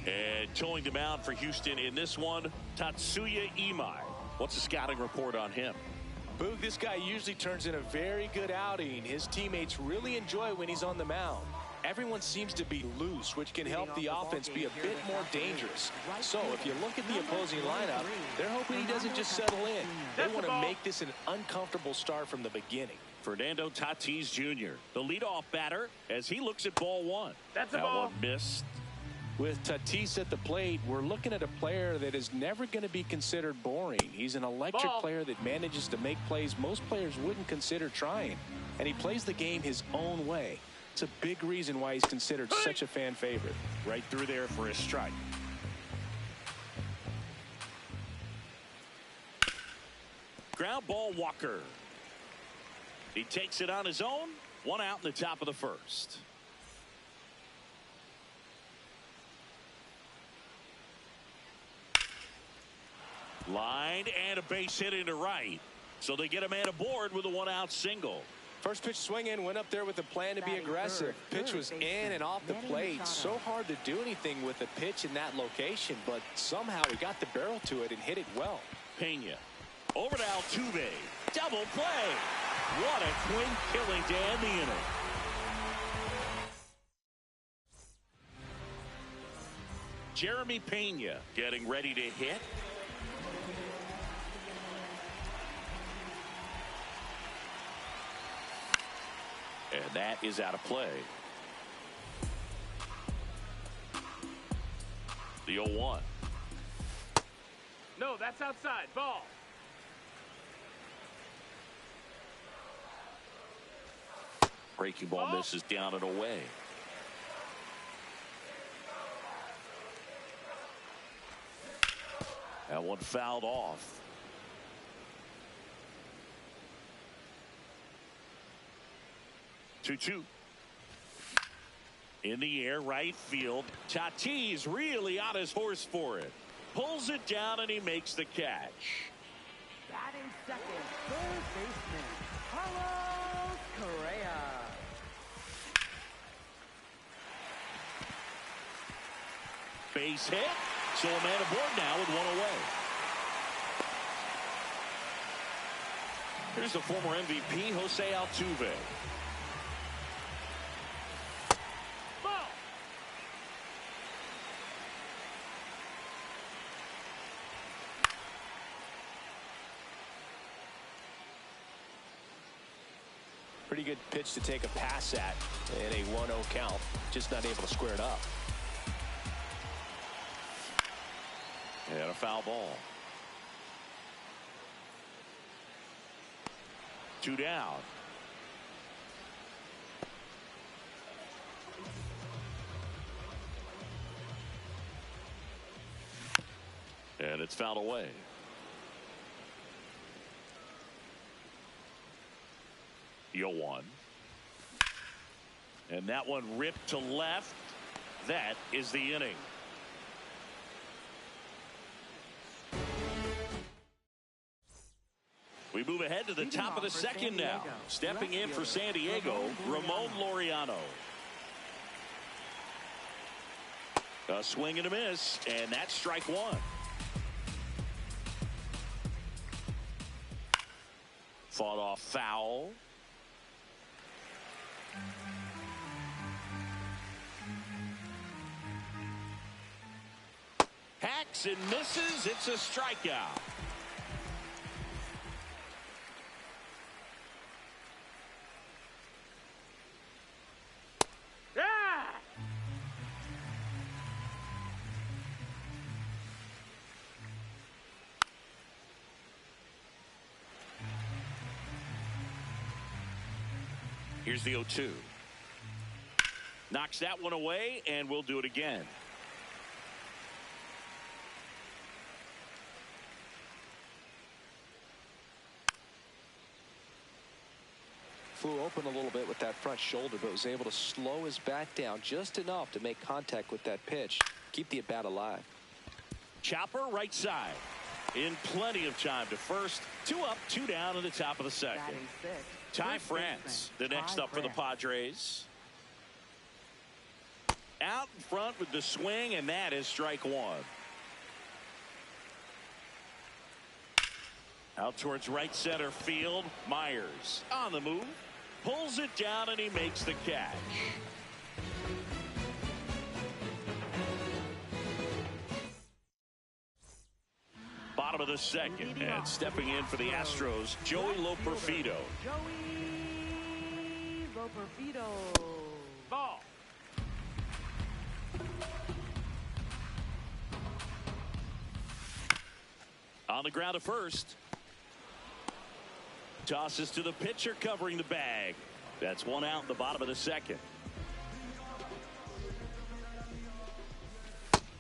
And towing the mound for Houston in this one, Tatsuya Imai. What's the scouting report on him? Boog, this guy usually turns in a very good outing. His teammates really enjoy when he's on the mound. Everyone seems to be loose, which can help the offense be a bit more dangerous. So if you look at the opposing lineup, they're hoping he doesn't just settle in. They want to make this an uncomfortable start from the beginning. Fernando Tatis Jr., the leadoff batter, as he looks at ball one. That's a that ball. One missed. With Tatis at the plate, we're looking at a player that is never going to be considered boring. He's an electric player that manages to make plays most players wouldn't consider trying. And he plays the game his own way. It's a big reason why he's considered such a fan favorite. Right through there for a strike. Ground ball, Walker. He takes it on his own. One out in the top of the first. Line and a base hit into right. So they get a man aboard with a one-out single. First pitch swinging, went up there with a plan to be aggressive. Pitch was in and off the plate. So hard to do anything with a pitch in that location, but somehow he got the barrel to it and hit it well. Pena over to Altuve. Double play. What a quick killing to end the inning. Jeremy Pena getting ready to hit. And that is out of play. The 0-1. No, that's outside. Ball. Breaking ball misses down and away. That one fouled off. 2-2. In the air, right field. Tatis really on his horse for it. Pulls it down and he makes the catch. Batting second, third baseman, Carlos Correa. Base hit. So a man aboard now with one away. Here's the former MVP, Jose Altuve. Pretty good pitch to take a pass at in a 1-0 count. Just not able to square it up. And a foul ball. 2 down. And it's fouled away. The 0-1. And that one ripped to left. That is the inning. We move ahead to the top of the second now. Stepping in for San Diego, Ramon Laureano. A swing and a miss, and that's strike one. Fought off foul. Hacks and misses. It's a strikeout. Here's the 0-2. Knocks that one away, and we'll do it again. Flew open a little bit with that front shoulder, but was able to slow his bat down just enough to make contact with that pitch. Keep the at-bat alive. Chopper right side. In plenty of time to first. 2 up, 2 down in the top of the second. Ty France, the next up for the Padres. Out in front with the swing, and that is strike one. Out towards right center field. Myers on the move. Pulls it down, and he makes the catch. Bottom of the second, and stepping in for the Astros, Joey Loperfido. Joey Loperfido. Ball. On the ground at first. Tosses to the pitcher covering the bag. That's one out in the bottom of the second.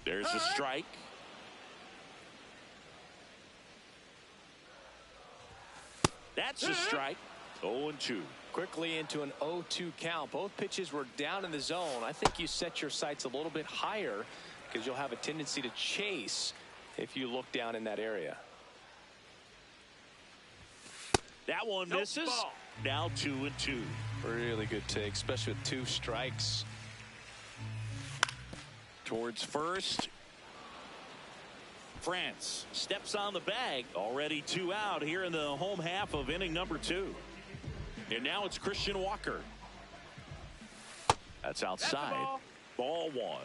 There's a strike. That's a strike. 0-2. Quickly into an 0-2 count. Both pitches were down in the zone. I think you set your sights a little bit higher because you'll have a tendency to chase if you look down in that area. That one misses. Ball. Now 2-2. Really good take, especially with 2 strikes. Towards first. France steps on the bag. Already 2 out here in the home half of inning number 2. And now it's Christian Walker. That's outside. That's ball 1.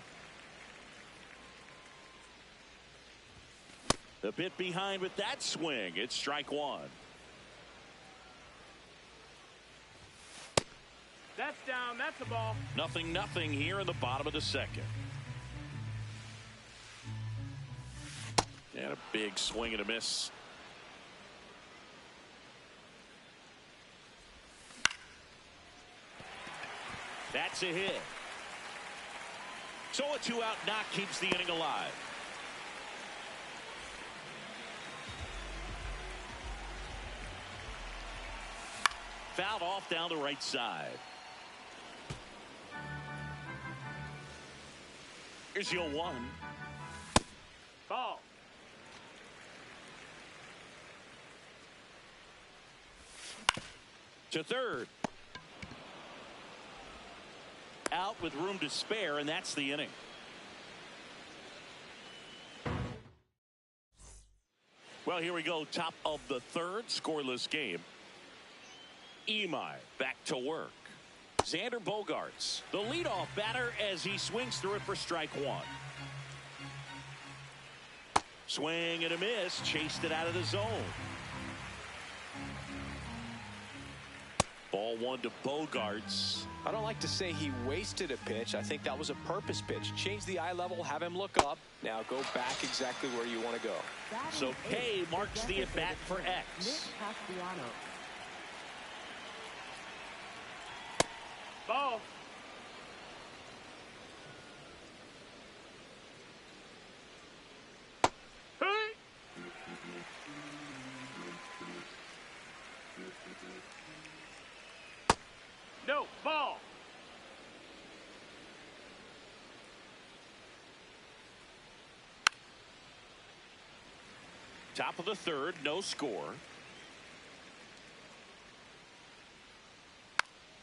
The bit behind with that swing. It's strike 1. That's down. That's a ball. 0-0 here in the bottom of the second. And a big swing and a miss. That's a hit. So a 2-out knock keeps the inning alive. Fouled off down the right side. Here's the 0-1. Ball. To third. Out with room to spare, and that's the inning. Well, here we go. Top of the third. Scoreless game. Imai back to work. Xander Bogaerts, the leadoff batter, as he swings through it for strike 1. Swing and a miss. Chased it out of the zone. Ball 1 to Bogaerts. I don't like to say he wasted a pitch. I think that was a purpose pitch. Change the eye level, have him look up. Now go back exactly where you want to go. So K marks the at bat for X. Ball. No, ball. Top of the third, no score.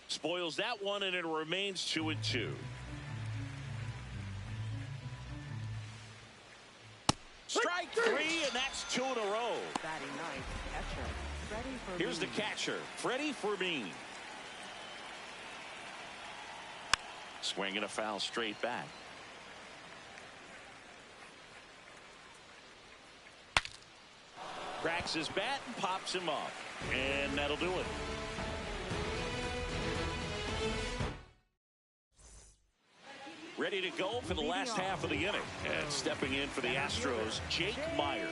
Spoils that one, and it remains 2-2. Strike three, and that's 2 in a row. Batting ninth, catcher, Freddie Fermin. Here's the catcher, Freddie Fermin. Swinging a foul straight back. Cracks his bat and pops him up. And that'll do it. Ready to go for the last half of the inning. And stepping in for the Astros, Jake Meyers.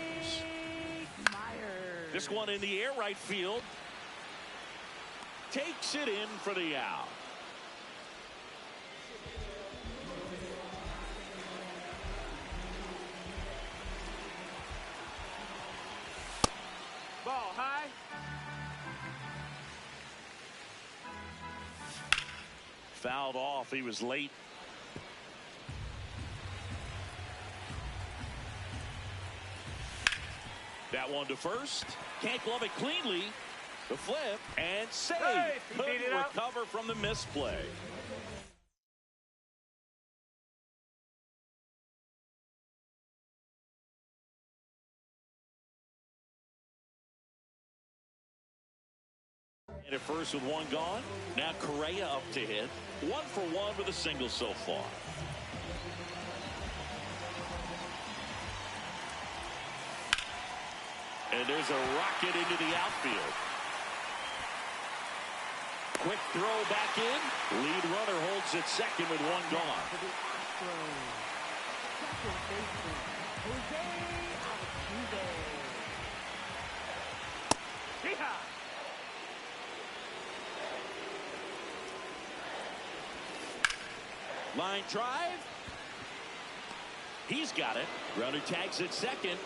This one in the air, right field. Takes it in for the out. Ball high. Fouled off. He was late. That one to first. Can't glove it cleanly. The flip and save. Hey, he beat Couldn't it up. recover from the misplay. And at first with one gone. Now Correa up to hit. 1 for 1 with a single so far. And there's a rocket into the outfield. Quick throw back in. Lead runner holds at second with one gone. For the Astros, second baseman, Jose Altuve. Yeehaw! Line drive. He's got it. Runner tags at second.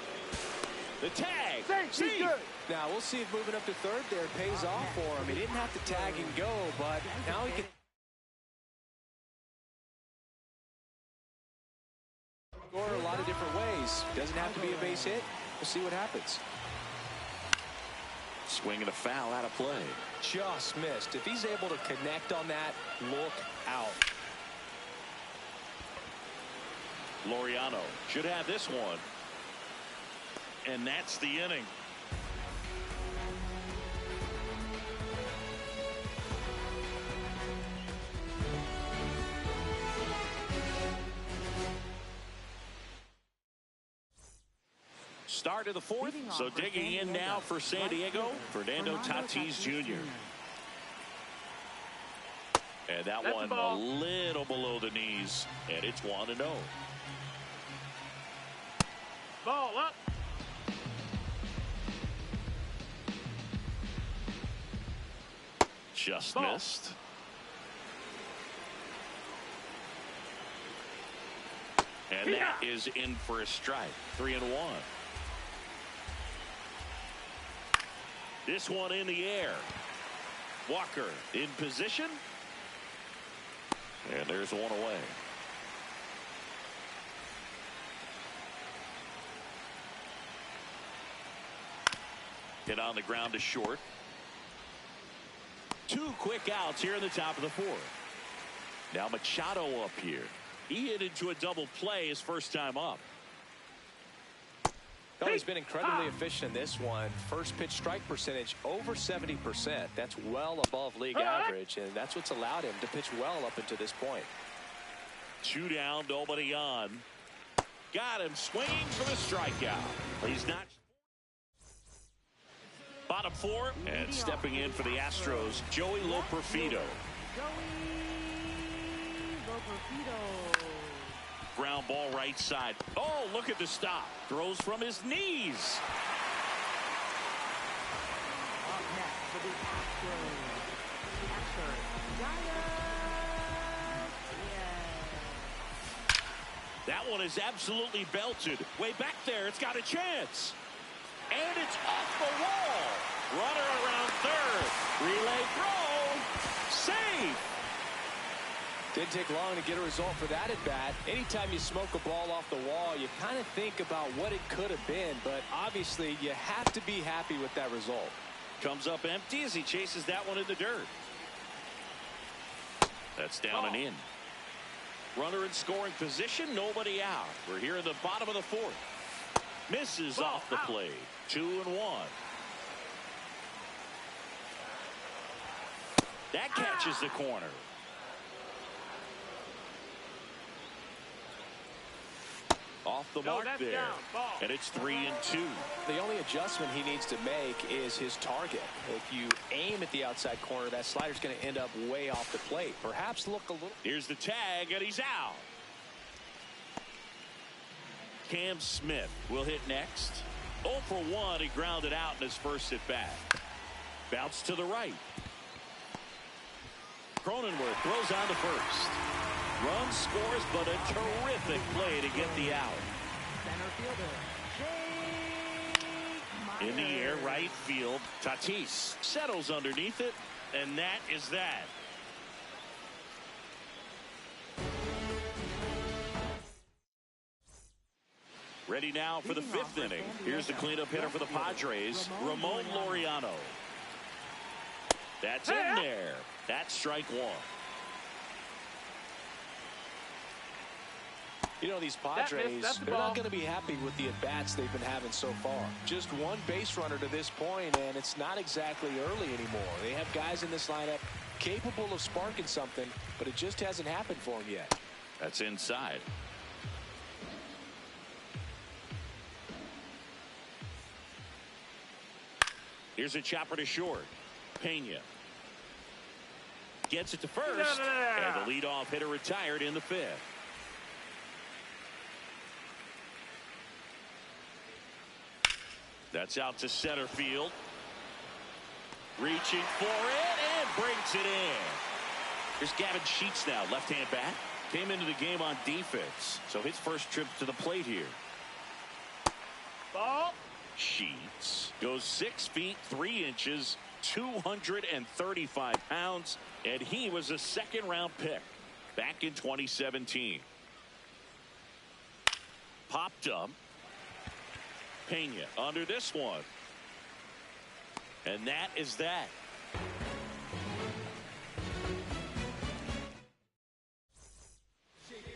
The tag. He's good. Now we'll see if moving up to third there pays off for him. He didn't have to tag and go, but now he can score a lot of different ways. Doesn't have to be a base hit. We'll see what happens. Swinging a foul out of play. Just missed. If he's able to connect on that, look out. Laureano should have this one. And that's the inning. Start of the fourth. So digging in now for San Diego, Fernando Tatis Jr. And that That's one a a ball. little below the knees. And it's 1-0. Ball up. Just Ball. missed. And that is in for a strike. 3-1. This one in the air. Walker in position. And there's one away. Hit on the ground to short. 2 quick outs here in the top of the fourth. Now Machado up here. He hit into a double play his first time up. Oh, he's been incredibly efficient in this one. First pitch strike percentage over 70%. That's well above league average, and that's what's allowed him to pitch well up until this point. 2 down, nobody on. Got him swinging for the strikeout. He's not. Bottom 4 and stepping in for the Astros, Joey Loperfido. Joey Loperfido. Ground ball right side. Oh, look at the stop. Throws from his knees. Up next for the Astros, catcher, Giants. That one is absolutely belted. Way back there, it's got a chance. And it's off the wall. Runner around third. Relay throw. Save. Didn't take long to get a result for that at bat. Anytime you smoke a ball off the wall, you kind of think about what it could have been, but obviously you have to be happy with that result. Comes up empty as he chases that one in the dirt. That's down and in. Runner in scoring position, nobody out. We're here in the bottom of the fourth. Misses off the plate. 2-1. That catches the corner. Off the mark there. And it's 3-2. The only adjustment he needs to make is his target. If you aim at the outside corner, that slider's going to end up way off the plate. Perhaps look a little. Here's the tag, and he's out. Cam Smith will hit next. 0 for 1. He grounded out in his first at bat. Bounce to the right. Cronenworth throws on to first. Run scores, but a terrific play to get the out. Center fielder, Jake In the Myers. air, right field. Tatis settles underneath it, and that is that. Ready now for the fifth inning. Here's the cleanup hitter for the Padres, Ramon Laureano. That's in there. That's strike one. You know, these Padres, they're not going to be happy with the at-bats they've been having so far. Just one base runner to this point, and it's not exactly early anymore. They have guys in this lineup capable of sparking something, but it just hasn't happened for them yet. That's inside. Here's a chopper to short. Pena gets it to first, and the leadoff hitter retired in the fifth. That's out to center field. Reaching for it and brings it in. Here's Gavin Sheets now, left-hand bat. Came into the game on defense, so his first trip to the plate here. Ball. Sheets goes 6 feet 3 inches, 235 pounds, and he was a second-round pick back in 2017. Popped up. Pena under this one. And that is that.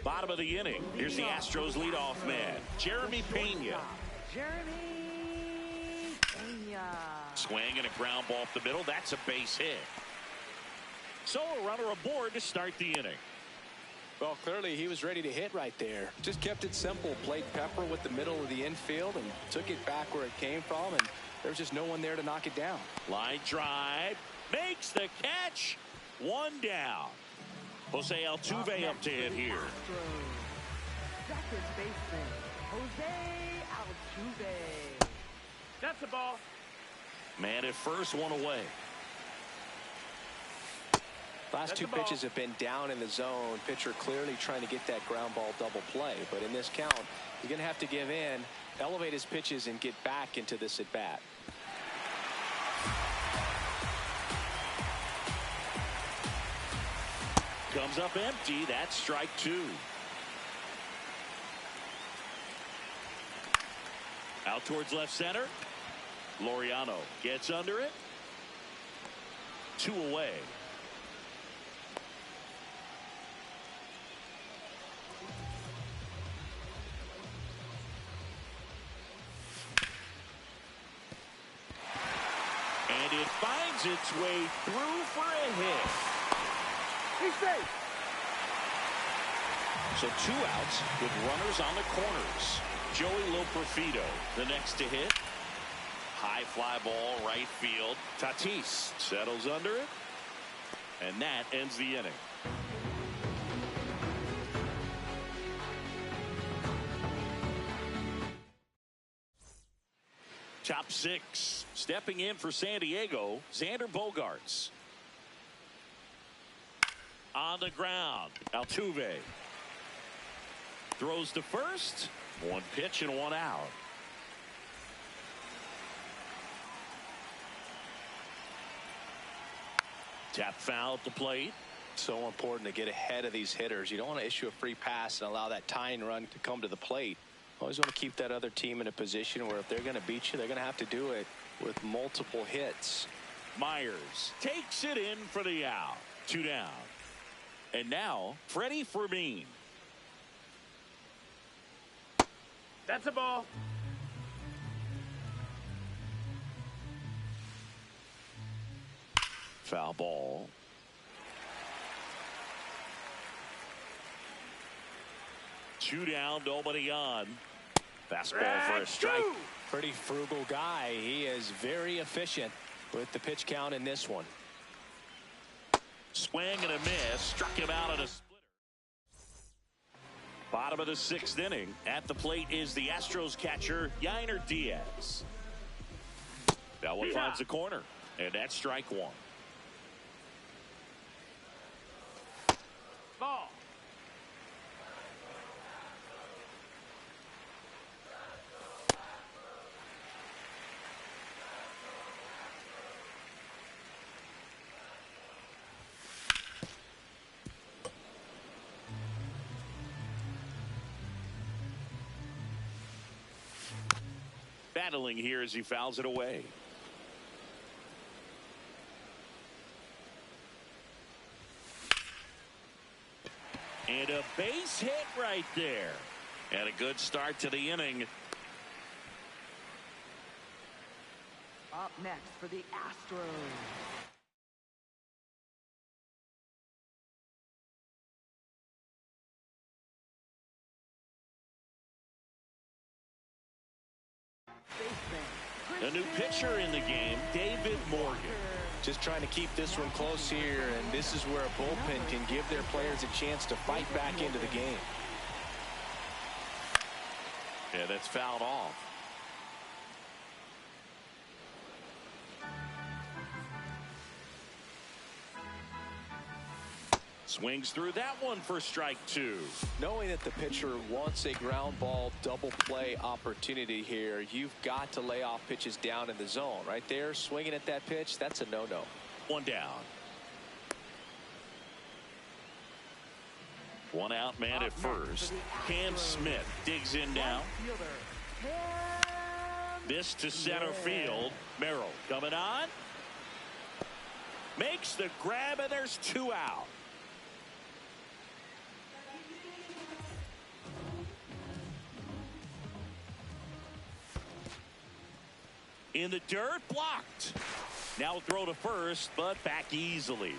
Bottom of the inning. Here's the Astros leadoff man, Jeremy Pena. Jeremy Pena. Swing and a ground ball up the middle. That's a base hit. So a runner aboard to start the inning. Well, clearly he was ready to hit right there. Just kept it simple. Played pepper with the middle of the infield and took it back where it came from, and there was just no one there to knock it down. Line drive. Makes the catch. One down. Jose Altuve up to hit here. Second baseman, Jose Altuve. That's the ball. Man at first, one away. Last two pitches have been down in the zone. Pitcher clearly trying to get that ground ball double play. But in this count, he's going to have to give in, elevate his pitches, and get back into this at bat. Comes up empty. That's strike two. Out towards left center. Laureano gets under it. 2 away. And it finds its way through for a hit. He's safe. So 2 outs with runners on the corners. Joey Loperfido, the next to hit. High fly ball, right field. Tatis settles under it. And that ends the inning. Top 6. Stepping in for San Diego, Xander Bogaerts. On the ground, Altuve. Throws to first. 1 pitch and 1 out. Tap foul at the plate. So important to get ahead of these hitters. You don't want to issue a free pass and allow that tying run to come to the plate. Always want to keep that other team in a position where if they're going to beat you, they're going to have to do it with multiple hits. Myers takes it in for the out. 2 down. And now, Freddie Fermin. That's a ball. Foul ball. Two down, nobody on. Fastball for a strike. Pretty frugal guy. He is very efficient with the pitch count in this one. Swing and a miss. Struck him out at a splitter. Bottom of the sixth inning. At the plate is the Astros catcher, Yainer Diaz. That one finds the corner. And that's strike one. Ball. Battling here as he fouls it away. And a base hit right there. And a good start to the inning. Up next for the Astros. A new pitcher in the game, David Morgan. Just trying to keep this one close here, and this is where a bullpen can give their players a chance to fight back into the game. Yeah, that's fouled off. Swings through that one for strike two. Knowing that the pitcher wants a ground ball double play opportunity here, you've got to lay off pitches down in the zone. Right there, swinging at that pitch, that's a no-no. One down. One out man at first. Cam Smith digs in now. This to center field. Merrill coming on. Makes the grab, and there's two out. In the dirt, blocked. Now throw to first, but back easily.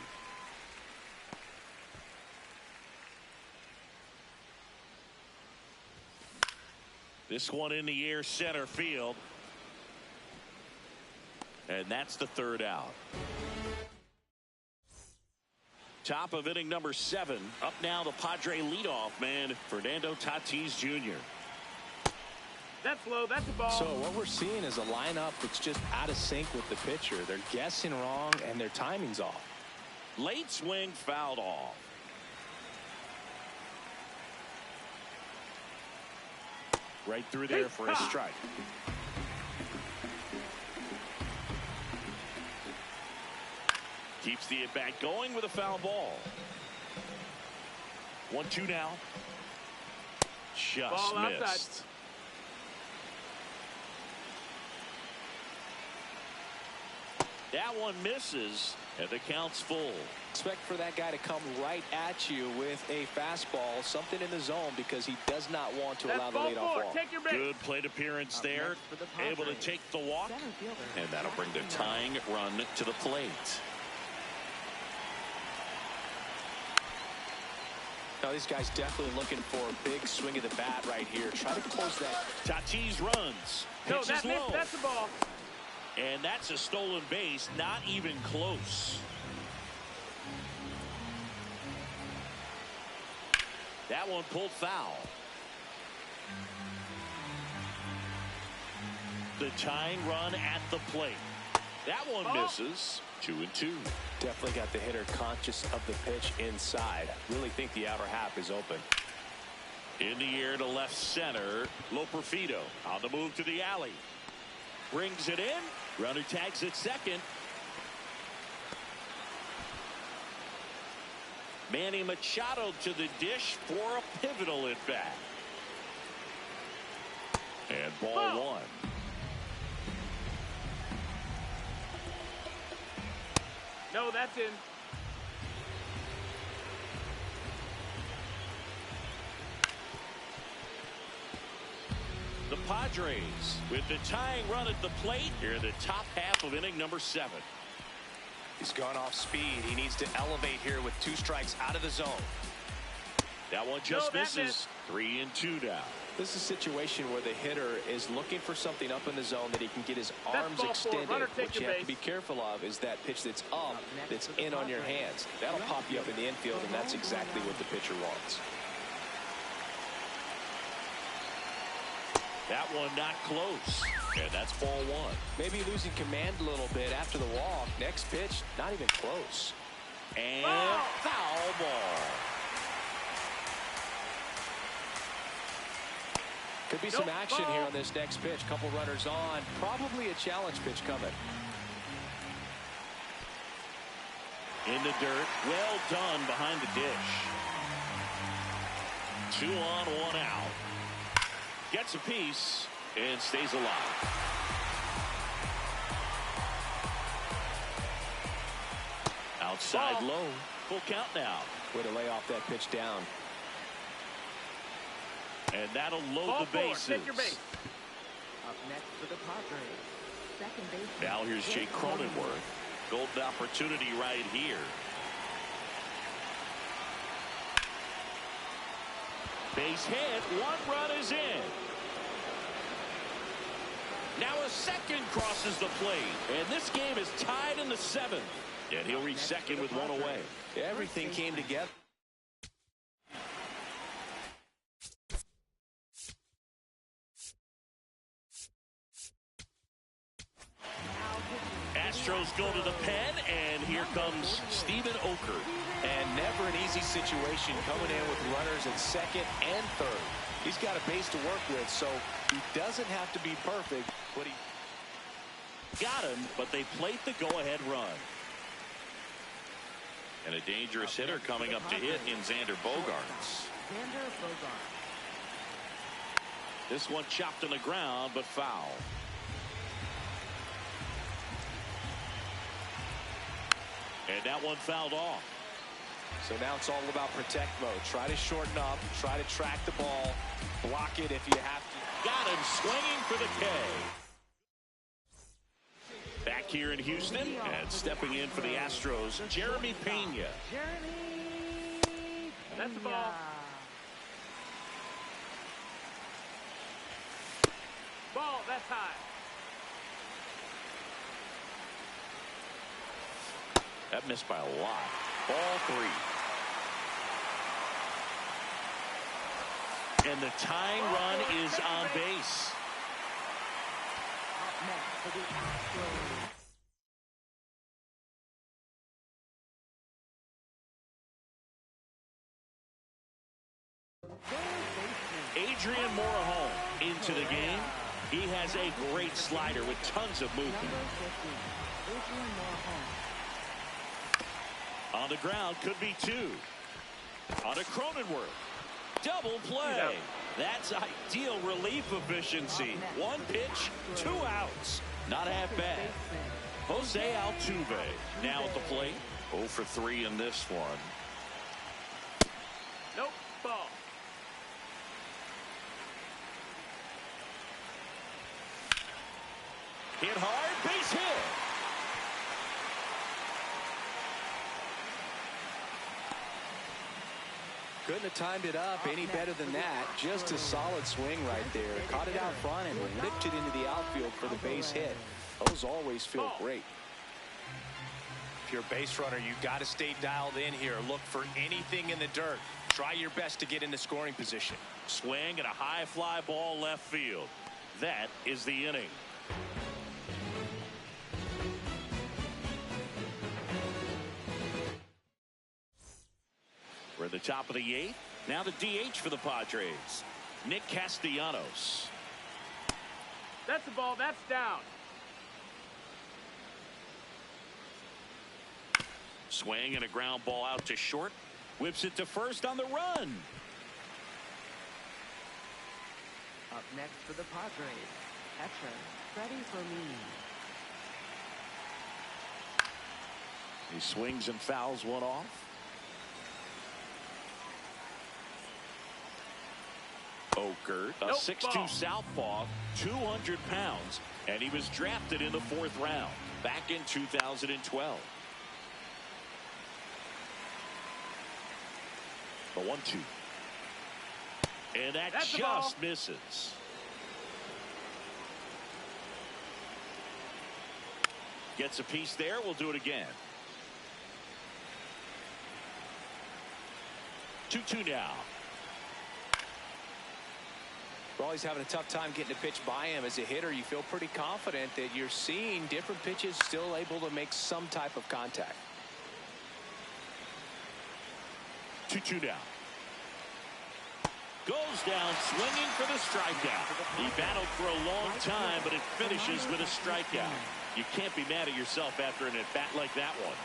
This one in the air, center field. And that's the third out. Top of inning number 7. Up now the Padre leadoff man, Fernando Tatis Jr. That's low. That's a ball. So what we're seeing is a lineup that's just out of sync with the pitcher. They're guessing wrong, and their timing's off. Late swing fouled off. Right through there for a strike. Keeps the at-bat going with a foul ball. 1-2 now. Just ball missed. Outside. That one misses, and the count's full. Expect for that guy to come right at you with a fastball, something in the zone, because he does not want to allow the leadoff walk. Good plate appearance there. Able to take the walk, and that'll bring the tying run to the plate. Now these guys definitely looking for a big swing of the bat right here. Try to close that. Tatis runs. No, Pitches low. that's the ball. And that's a stolen base, not even close. That one pulled foul. The tying run at the plate. That one misses. 2-2. Definitely got the hitter conscious of the pitch inside. Really think the outer half is open. In the air to left center. Loperfido on the move to the alley. Brings it in. Runner tags at second. Manny Machado to the dish for a pivotal at bat. And ball one. No, that's in. The Padres with the tying run at the plate here in the top half of inning number 7. He's gone off speed. He needs to elevate here with 2 strikes out of the zone. That one just misses. 3-2 now. This is a situation where the hitter is looking for something up in the zone that he can get his arms extended. What you have to be careful of is that pitch that's up, that's in on your hands. That'll pop you up in the infield, and that's exactly what the pitcher wants. That one not close. And that's ball 1. Maybe losing command a little bit after the walk. Next pitch, not even close. And foul ball. Could be some action here on this next pitch. Couple runners on. Probably a challenge pitch coming. In the dirt. Well done behind the dish. 2 on, 1 out. Gets a piece and stays alive. Outside low. Full count now. Way to lay off that pitch down. And that'll load the bases. Take your base. Up next for the Padres, second baseman. Now here's Jake Cronenworth. Golden opportunity right here. Base hit. 1 run is in. Now a second crosses the plate. And this game is tied in the 7th. And he'll reach second with 1 away. Everything came together. Astros go to the pen, and here comes Steven Okert. And never an easy situation coming in with runners at second and third. He's got a base to work with, so he doesn't have to be perfect, but he got him, but they plate the go-ahead run. And a dangerous hitter coming up to hit in Xander Bogaerts. Xander Bogaerts. This one chopped on the ground, but foul. And that one fouled off. So now it's all about protect mode. Try to shorten up, try to track the ball, block it if you have to. Got him swinging for the K. Back here in Houston, and stepping in for the Astros, Jeremy Pena. Jeremy. That's the ball. Ball, that's high. That missed by a lot. Ball 3. And the tying run is on base. Up next for the Astros. Adrian Morejon into the game. He has a great slider with tons of movement. Number 50, Adrian Morejon. On the ground, could be 2. On a Cronenworth. Double play. That's ideal relief efficiency. 1 pitch, 2 outs. Not half bad. Jose Altuve now at the plate. 0 for 3 in this one. Nope, ball. Hit hard, base hit. Couldn't have timed it up any better than that. Just a solid swing right there. Caught it out front and whipped it into the outfield for the base hit. Those always feel great. If you're a base runner, you've got to stay dialed in here. Look for anything in the dirt. Try your best to get into scoring position. Swing and a high fly ball left field. That is the inning. We're at the top of the 8th. Now the DH for the Padres, Nick Castellanos. That's the ball. That's down. Swing and a ground ball out to short. Whips it to first on the run. Up next for the Padres, catcher Freddie Fermin. He swings and fouls one off. Okert, a 6'2" southpaw, 200 pounds, and he was drafted in the 4th round back in 2012. The 1-2. And that That's the just ball. misses. Gets a piece there. We'll do it again. 2-2 now. Well, he's having a tough time getting a pitch by him. As a hitter, you feel pretty confident that you're seeing different pitches still able to make some type of contact. 2-2 now. Goes down swinging for the strikeout. He battled for a long time, but it finishes with a strikeout. You can't be mad at yourself after an at-bat like that one.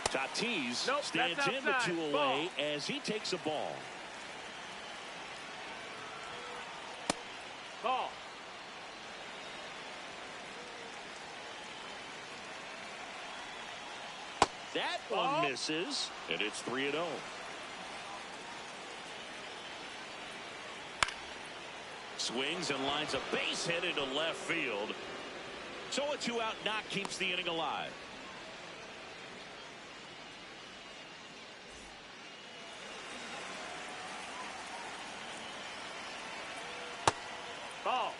Tatis Nope, stands that's in the outside. 2 away Ball. as he takes a ball. Ball. That Ball. one misses, and it's 3-0. Swings and lines a base hit into left field. So a 2-out knock keeps the inning alive. Ball.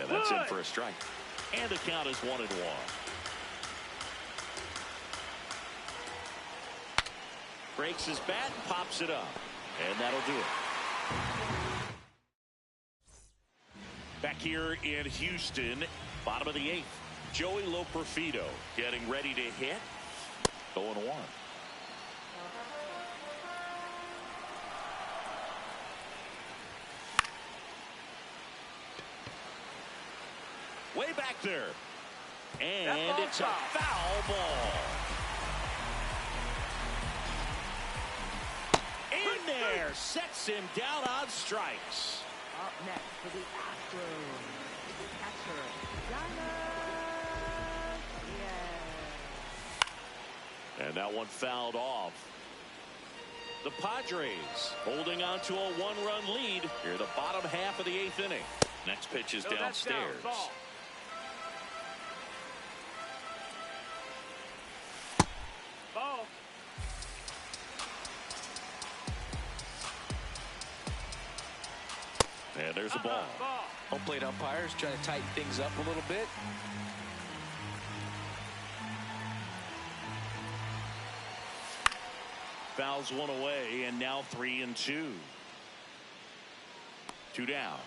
And that's in Good. for a strike. And the count is 1-1. Breaks his bat and pops it up. And that'll do it. Back here in Houston, bottom of the 8th. Joey Loperfido getting ready to hit. 0-1. Way back there. And ball's it's a foul. foul ball. In there. Sets him down on strikes. Up next for the Astros, catcher, Giannis. Yes. And that one fouled off. The Padres holding on to a 1-run lead here, the bottom half of the 8th inning. Next pitch is No, that's down. downstairs. Ball. Ball. And there's a ball. Ball. Home plate umpires trying to tighten things up a little bit. Fouls one away, and now 3-2. 2 down.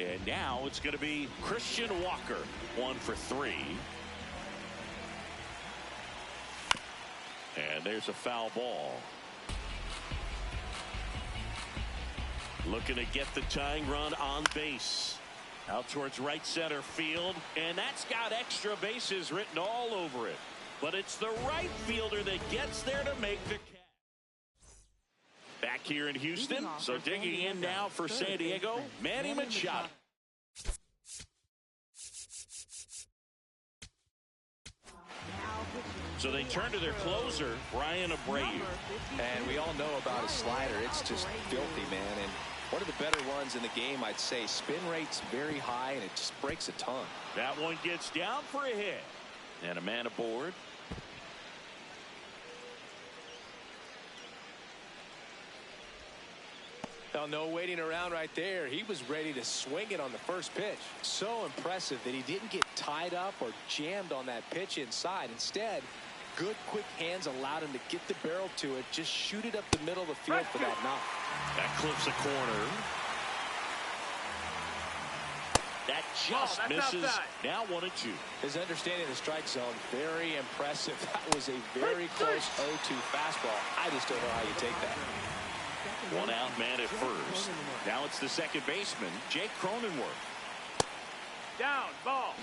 And now it's going to be Christian Walker, 1 for 3. And there's a foul ball. Looking to get the tying run on base. Out towards right center field. And that's got extra bases written all over it. But it's the right fielder that gets there to make the catch. Back here in Houston. So digging in now for San Diego, Manny Machado. So they turn to their closer, Brian Abreu. And we all know about his slider. It's just filthy, man. And one of the better ones in the game, I'd say. Spin rate's very high, and it just breaks a ton. That one gets down for a hit. And a man aboard. Now, no waiting around right there. He was ready to swing it on the first pitch. So impressive that he didn't get tied up or jammed on that pitch inside. Instead, good quick hands allowed him to get the barrel to it, just shoot it up the middle of the field for that knock. That clips a corner. That just that's misses. outside. Now 1-2. His understanding of the strike zone, very impressive. That was a very close 0-2 fastball. I just don't know how you take that. 1 out, man at first. Now it's the second baseman, Jake Cronenworth. Down. Ball.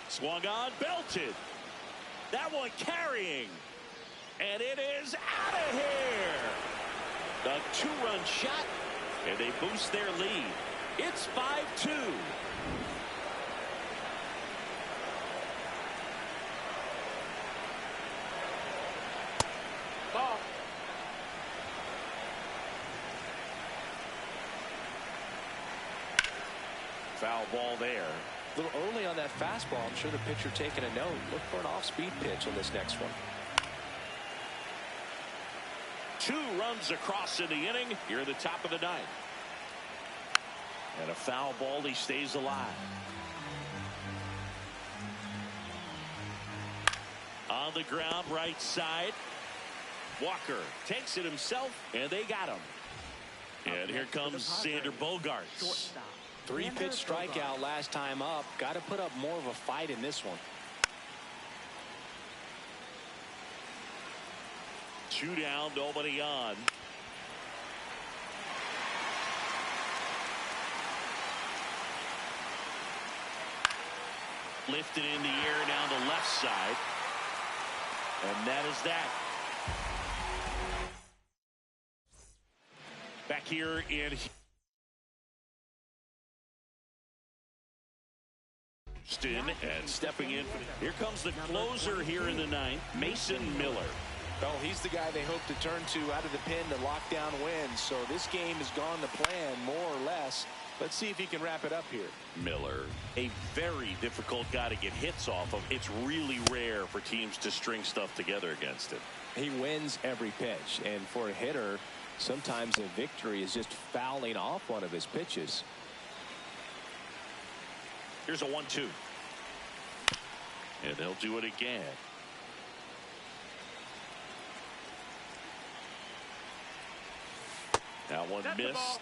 Swung on, belted. That one carrying. And it is out of here. The 2-run shot, and they boost their lead. It's 5-2. Ball. Foul ball there. A little early on that fastball. I'm sure the pitcher taking a note. Look for an off-speed pitch on this next one. 2 runs across in the inning here at the top of the 9th. And a foul ball. He stays alive. On the ground, right side. Walker takes it himself, and they got him. And here comes Xander Bogaerts. 3-pitch strikeout last time up. Got to put up more of a fight in this one. 2 down, nobody on. Lifted in the air down the left side. And that is that. Back here in Houston, and stepping in. Here comes the closer here in the 9th, Mason Miller. Well, he's the guy they hope to turn to out of the pen to lock down wins. So this game has gone to plan, more or less. Let's see if he can wrap it up here. Miller, a very difficult guy to get hits off of. It's really rare for teams to string stuff together against him. He wins every pitch, and for a hitter, sometimes a victory is just fouling off one of his pitches. Here's a 1-2. And they'll do it again. That one missed.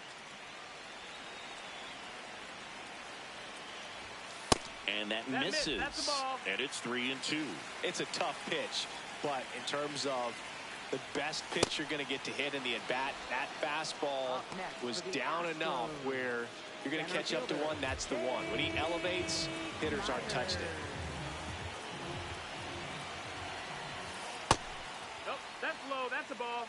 And that misses. That's the ball. And it's 3-2. It's a tough pitch, but in terms of the best pitch you're going to get to hit in the at-bat, that fastball was down enough where you're going to catch up to one. That's the one. When he elevates, hitters aren't touched it. Nope, that's low. That's a ball.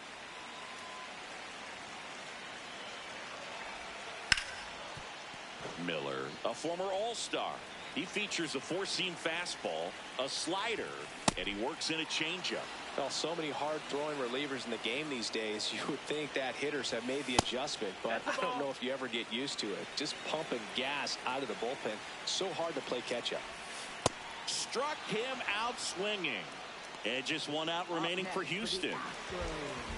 Miller, a former All-Star. He features a 4-seam fastball, a slider, and he works in a changeup. Well, so many hard-throwing relievers in the game these days, you would think that hitters have made the adjustment, but I don't know if you ever get used to it. Just pumping gas out of the bullpen, so hard to play catch-up. Struck him out swinging. And just 1 out remaining for Houston.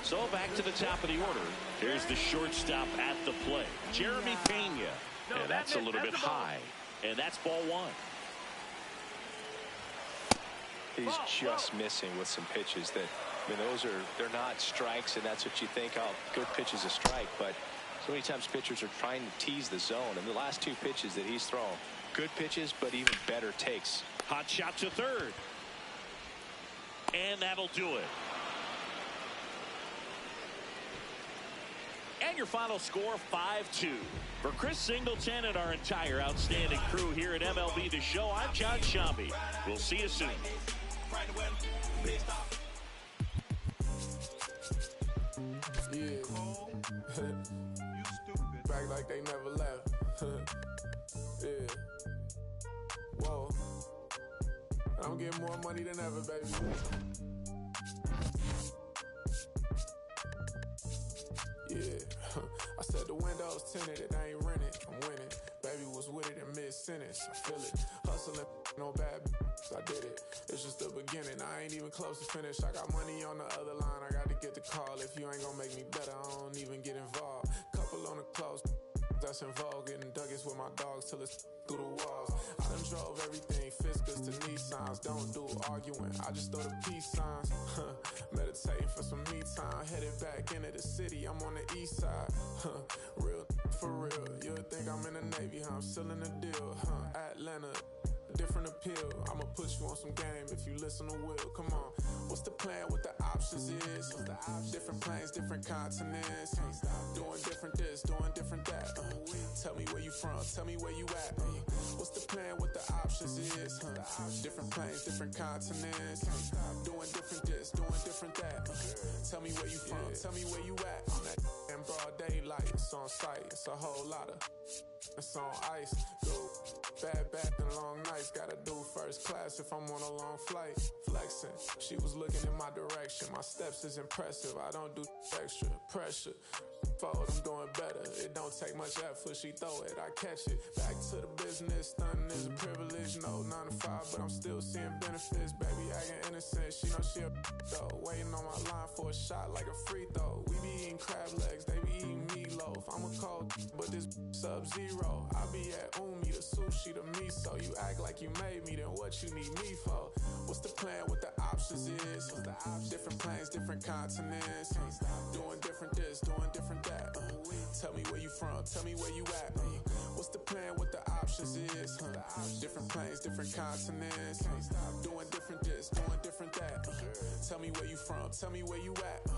So back to the top of the order. Here's the shortstop at the plate, Jeremy Pena. And that's a little bit high. And that's ball 1. He's just missing with some pitches that, I mean, they're not strikes, and that's what you think, oh, good pitch is a strike. But so many times pitchers are trying to tease the zone. And the last 2 pitches that he's thrown, good pitches, but even better takes. Hot shot to third. And that'll do it. And your final score, 5-2. For Chris Singleton and our entire outstanding crew here at MLB The Show, I'm John Shambi. We'll see you soon. Yeah. Back like they never left. Yeah. Whoa. I'm getting more money than ever, baby. Yeah. I said the windows tinted, it ain't rented. I'm winning. Baby was with it in mid-sentence. I feel it. Hustling, no bad. I did it. It's just the beginning. I ain't even close to finish. I got money on the other line. I got to get the call. If you ain't gonna make me better, I don't even get involved. Couple on the close. That's involved. Getting duggies with my dogs till it's through the walls. I done drove everything. Fiskars to Nissans. Don't do arguing. I just throw the peace signs. Meditating for some me time. Headed back into the city. I'm on the east side. Real for real. You'll think I'm in the Navy. I'm still in the deal. Atlanta. Different appeal. I'ma put you on some game if you listen to Will. Come on. What's the plan? What the options is? Different planes, different continents. Doing different this, doing different that. Tell me where you from. Tell me where you at. What's the plan? What the options is? Different planes, different continents. Doing different this, doing different that. Tell me where you from. Tell me where you at. On that in broad daylight. It's on sight. It's a whole lot of. It's on ice. Go bad, bad. working long nights. Gotta do first class if I'm on a long flight. Flexing, she was looking in my direction. My steps is impressive. I don't do extra pressure. Forward, I'm doing better. It don't take much effort. She throw it, I catch it. Back to the business. Stunning is a privilege. No 9 to 5, but I'm still seeing benefits. Baby acting innocent. She know she a though. Waiting on my line for a shot like a free throw. We be eating crab legs. They be eating meatloaf. I'm a cold, but this sub-zero. I be at Umi, the sushi, the miso. You act like you made me, then what you need me for? What's the plan? What the options is? Different planes, different continents. Doing different this, doing different that. Tell me where you from, tell me where you at. What's the plan? What the options is? Different planes, different continents. Doing different this, doing different that. Tell me where you from, tell me where you at.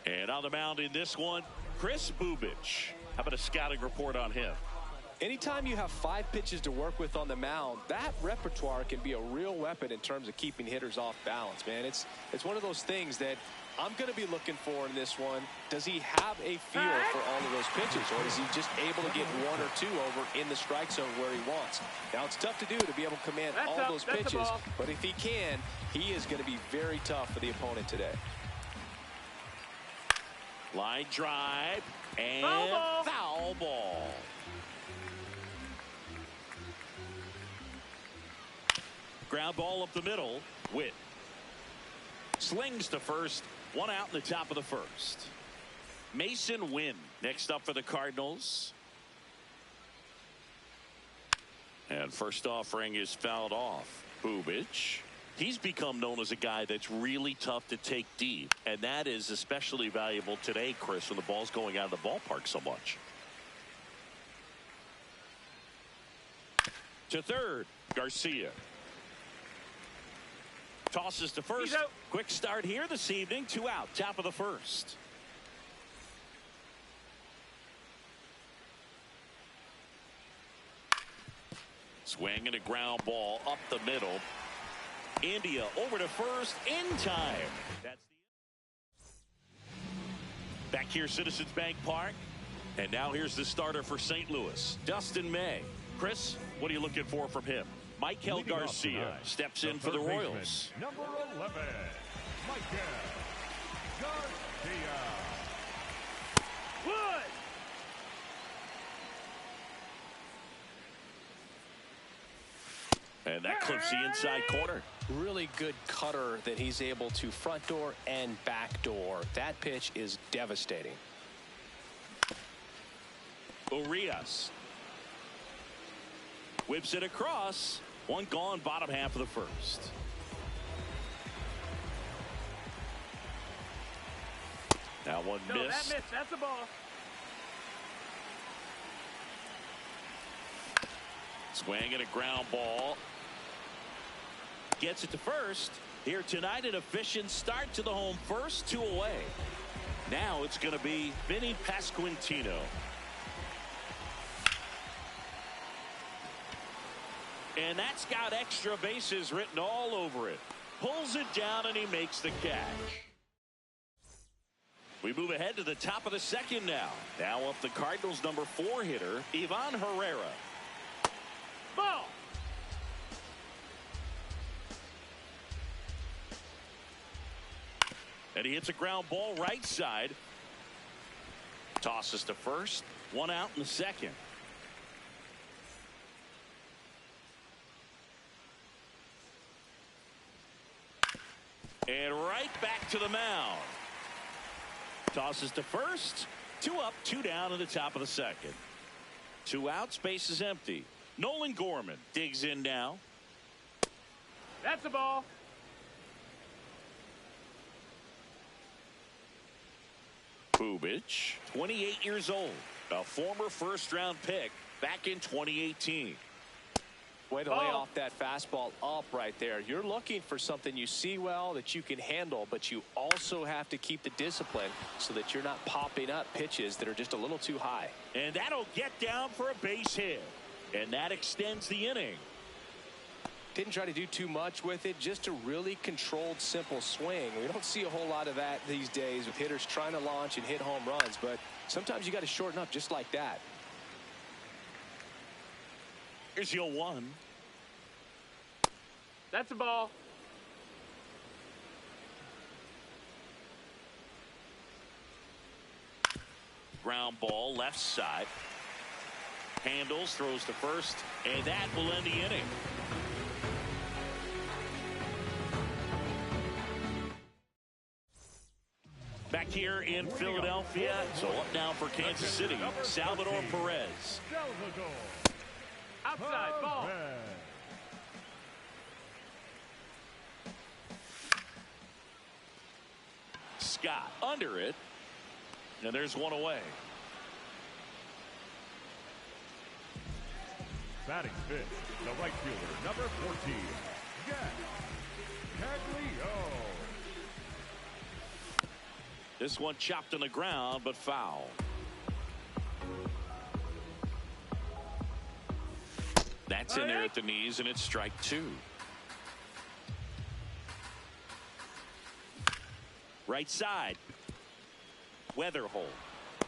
And on the mound in this one, Kris Bubic. How about a scouting report on him? Anytime you have 5 pitches to work with on the mound, that repertoire can be a real weapon in terms of keeping hitters off balance, man. It's one of those things that I'm going to be looking for in this one. Does he have a feel for all of those pitches, or is he just able to get 1 or 2 over in the strike zone where he wants? Now, it's tough to do to be able to command all those pitches, but if he can, he is going to be very tough for the opponent today. Line drive and foul ball. Ground ball up the middle. Witt slings to first. 1 out in the top of the first. Masyn Winn next up for the Cardinals. And first offering is fouled off. Bubic. He's become known as a guy that's really tough to take deep, and that is especially valuable today, Chris, when the ball's going out of the ballpark so much. To third, Garcia. Tosses to first. Quick start here this evening. 2 out, top of the first. Swing and a ground ball up the middle. India over to first in time. That's the back here, Citizens Bank Park. And now here's the starter for St. Louis, Dustin May. Chris, what are you looking for from him? Maikel Garcia steps in for the Royals. Number 11, Maikel Garcia. Wood! And that clips the inside corner. Really good cutter that he's able to front door and back door. That pitch is devastating. Urias whips it across. 1 gone, bottom half of the first. Now 1 No, miss. that missed. That's a ball. Swing and a ground ball. Gets it to first. Here tonight, an efficient start to the home first, 2 away. Now it's going to be Vinny Pasquantino. And that's got extra bases written all over it. pulls it down, and he makes the catch. We move ahead to the top of the second now. Now up the Cardinals' number 4 hitter, Ivan Herrera. Ball. And he hits a ground ball right side. Tosses to first. 1 out in the second. And right back to the mound. Tosses to first. 2 up, 2 down in the top of the second. 2 outs, base is empty. Nolan Gorman digs in now. That's a ball. Bubic, 28 years old, a former first-round pick back in 2018. Way to lay off that fastball up right there. You're looking for something you see well that you can handle, but you also have to keep the discipline so that you're not popping up pitches that are just a little too high. And that'll get down for a base hit. And that extends the inning. Didn't try to do too much with it, just a really controlled, simple swing. We don't see a whole lot of that these days with hitters trying to launch and hit home runs, but sometimes you got to shorten up just like that. Here's your 1. That's a ball. Ground ball left side. Handles, throws to first, and that will end the inning. Back here in Philadelphia, so up now for Kansas City, Salvador Perez. Salvador. Outside ball. Perez. Scott under it, and there's 1 away. Batting fifth, the right fielder, number 14, Jack Caglianone. This one chopped on the ground, but foul. That's in there at the knees, and it's strike 2. Right side. Weatherholt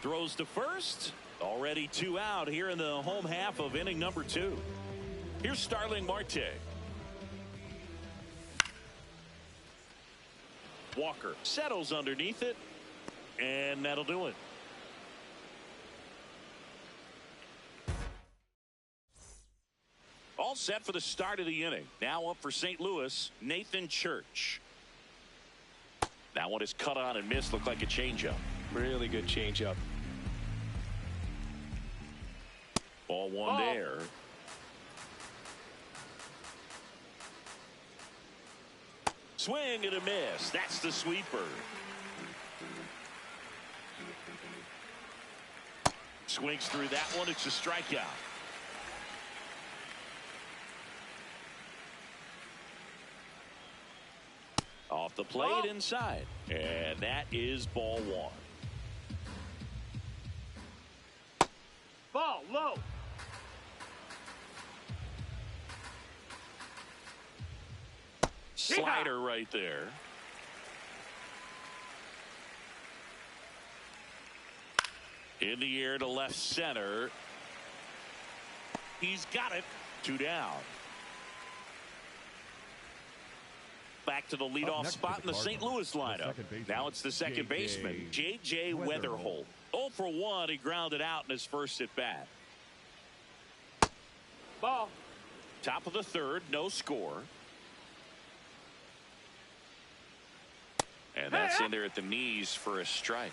throws to first. Already 2 out here in the home half of inning number 2. Here's Starling Marte. Walker settles underneath it, and that'll do it. All set for the start of the inning. Now up for St. Louis, Nathan Church. That one is cut on and missed. Looked like a changeup. Really good changeup. Ball 1 there. Swing and a miss. That's the sweeper. Swings through that one. It's a strikeout. Off the plate inside. And that is ball 1. Ball low. Slider right there. In the air to left center. He's got it. 2 down. Back to the leadoff spot in the St. Louis lineup. Now it's the second baseman, J.J. Weatherholt. 0 for 1. He grounded out in his first at bat. Ball. Top of the third, no score. And that's in there at the knees for a strike.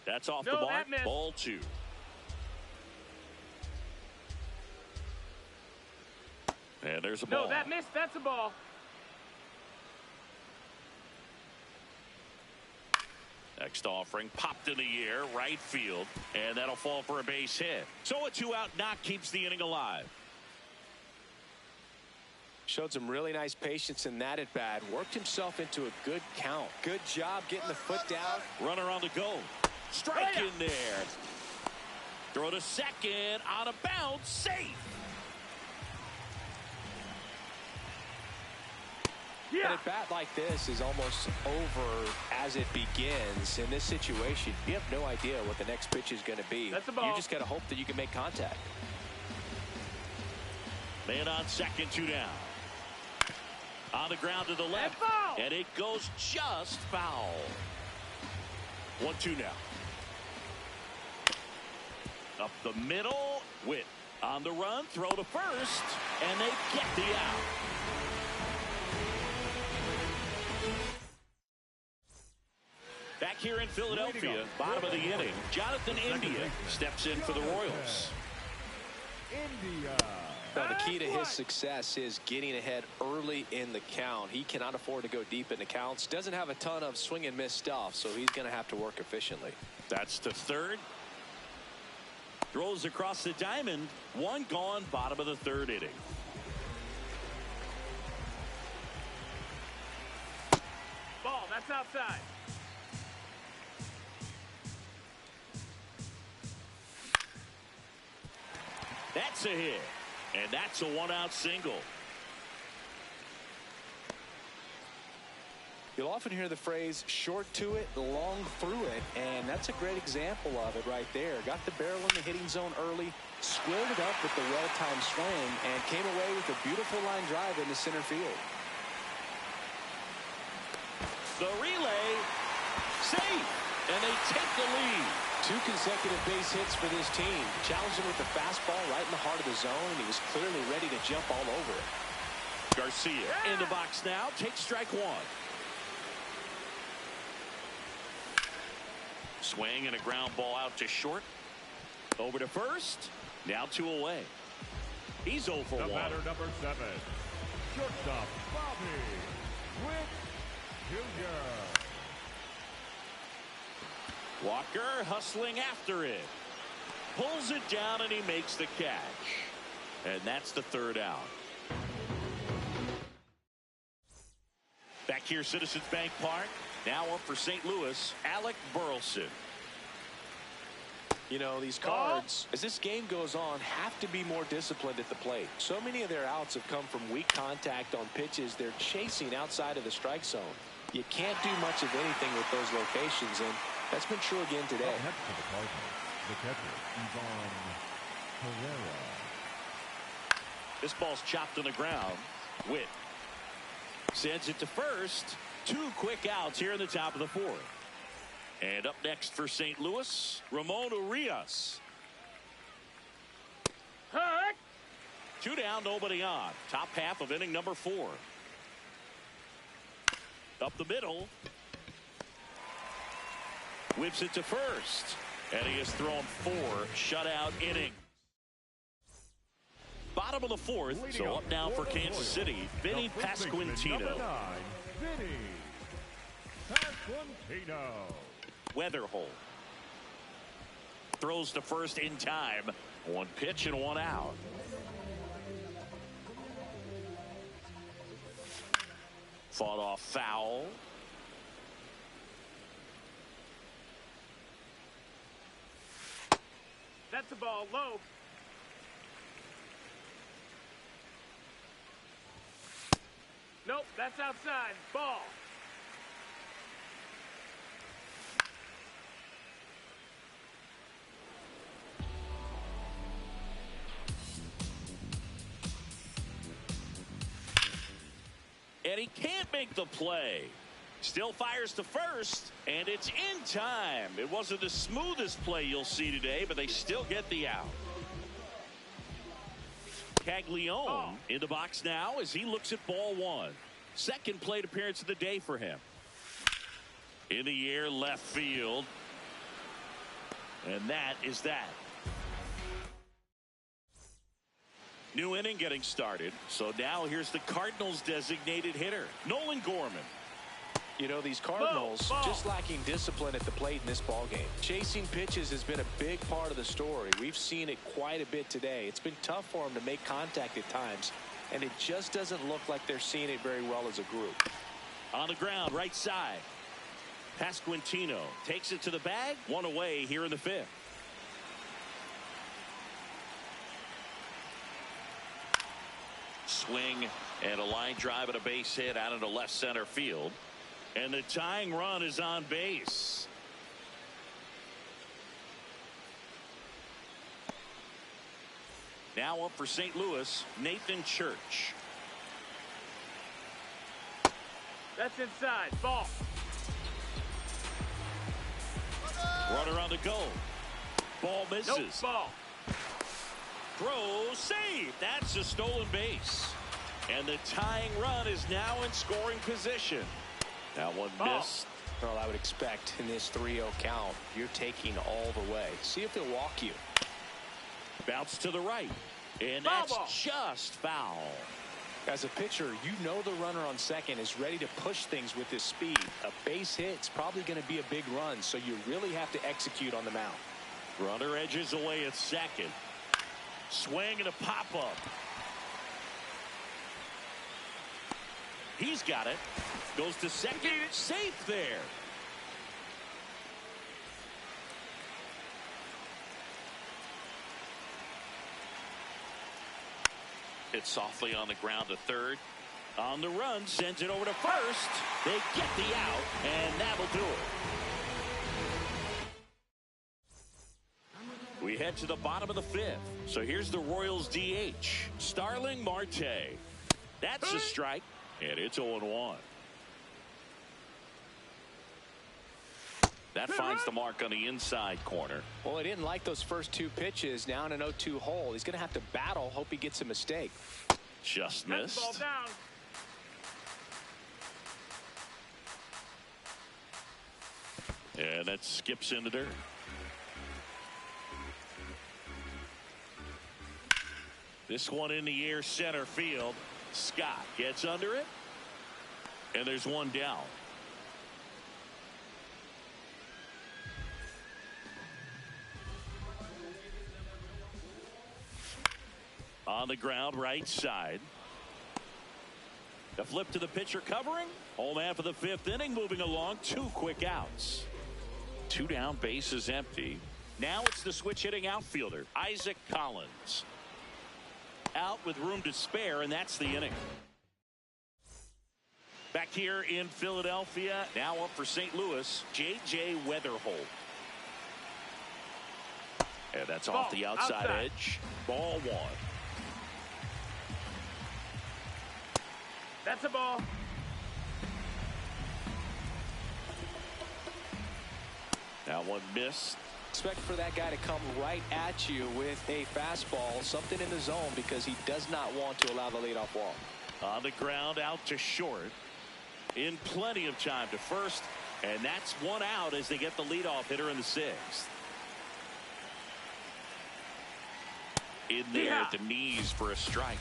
That's off the mark. Ball 2. And there's a ball. No, that missed. That's a ball. Next offering popped in the air, right field, and that'll fall for a base hit. So a 2-out knock keeps the inning alive. Showed some really nice patience in that at bat. Worked himself into a good count. Good job getting the foot down. Runner on the go. Strike in there. Throw to second on a bounce. Safe. And a bat like this is almost over as it begins. In this situation, you have no idea what the next pitch is going to be. That's a ball. You just got to hope that you can make contact. Man on second, 2 down. On the ground to the left. And it goes just foul. 1-2 now. Up the middle. Witt on the run. Throw to first. And they get the out. Back here in Philadelphia, bottom of the inning, Jonathan India steps in for the Royals. India. Now, the key to his success is getting ahead early in the count. He cannot afford to go deep in the counts. Doesn't have a ton of swing and miss stuff, so he's going to have to work efficiently. That's to third. Throws across the diamond. 1 gone, bottom of the 3rd inning. Ball, that's outside. That's a hit. And that's a 1-out single. You'll often hear the phrase short to it, long through it, and that's a great example of it right there. Got the barrel in the hitting zone early, squared it up with the well-timed swing, and came away with a beautiful line drive into center field. The relay, safe, and they take the lead. 2 consecutive base hits for this team. Challenged him with the fastball right in the heart of the zone, and he was clearly ready to jump all over it. Garcia in the box now, takes strike 1. Swing and a ground ball out to short. Over to first. Now 2 away. He's 0 for 1. The batter, number 7. Shortstop, Bobby Witt Jr. Walker hustling after it. Pulls it down and he makes the catch. And that's the 3rd out. Back here, Citizens Bank Park. Now up for St. Louis, Alec Burleson. You know, these Cards, as this game goes on, have to be more disciplined at the plate. So many of their outs have come from weak contact on pitches they're chasing outside of the strike zone. You can't do much of anything with those locations, and that's been true again today. Ahead for the Cardinals, the catcher, Ivan Herrera. This ball's chopped on the ground. Witt sends it to first. 2 quick outs here in the top of the 4th. And up next for St. Louis, Ramon Urias. Hurt. 2 down, nobody on. Top half of inning number 4. Up the middle. Whips it to first. And he has thrown 4 shutout innings. Bottom of the 4th. So up now for Kansas City, Vinny Pasquantino. Number 9, Vinny Pasquantino. Weatherhold throws to first in time. 1 pitch and 1 out. Fought off foul. That's a ball low. Nope, that's outside. Ball. And he can't make the play. Still fires to first, and it's in time. It wasn't the smoothest play you'll see today, but they still get the out. Caglione in the box now as he looks at ball 1. Second plate appearance of the day for him. In the air, left field. And that is that. New inning getting started. So now here's the Cardinals' designated hitter, Nolan Gorman. You know, these Cardinals just lacking discipline at the plate in this ballgame. Chasing pitches has been a big part of the story. We've seen it quite a bit today. It's been tough for them to make contact at times, and it just doesn't look like they're seeing it very well as a group. On the ground, right side. Pasquantino takes it to the bag. 1 away here in the 5th. Swing and a line drive and a base hit out into left center field. And the tying run is on base. Now up for St. Louis, Nathan Church. That's inside. Ball. Runner on the go. Ball misses. Nope, ball. Throw, save. That's a stolen base. And the tying run is now in scoring position. That one missed. Well, I would expect in this 3-0 count, you're taking all the way. See if they'll walk you. Bounce to the right. And Foul that's ball. just foul. As a pitcher, you know the runner on second is ready to push things with his speed. A base hit's probably going to be a big run, so you really have to execute on the mound. Runner edges away at second. Swing and a pop-up. He's got it. Goes to second. Safe there. Hit softly on the ground to third. On the run, sends it over to first. They get the out, and that'll do it. We head to the bottom of the fifth. So here's the Royals DH, Starling Marte. That's a strike, and it's 0-1. That finds the mark on the inside corner. Well, he didn't like those first two pitches. Now in an 0-2 hole. He's going to have to battle. Hope he gets a mistake. Just Ball missed. down. And that skips into dirt. This one in the air, center field. Scott gets under it. And there's one down. On the ground, right side. The flip to the pitcher covering. Home half of the fifth inning, moving along. 2 quick outs. 2 down, base is empty. Now it's the switch hitting outfielder, Isaac Collins. Out with room to spare, and that's the inning. Back here in Philadelphia, now up for St. Louis, J.J. Weatherholt. And that's off the outside edge. Ball 1. That's a ball. That one missed. Expect for that guy to come right at you with a fastball, something in the zone, because he does not want to allow the leadoff walk. On the ground, out to short. In plenty of time to first, and that's 1 out as they get the leadoff hitter in the 6th. In there at the knees for a strike.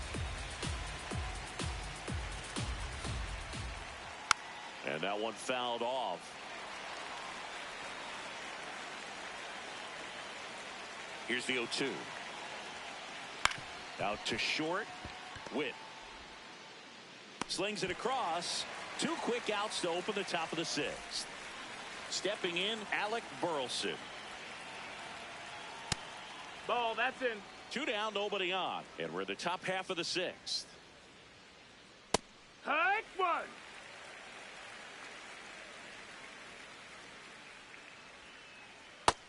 And that one fouled off. Here's the 0-2. Out to short. Witt. Slings it across. 2 quick outs to open the top of the 6th. Stepping in, Alec Burleson. Ball, that's in. 2 down, nobody on. And we're in the top half of the 6th. Hike 1.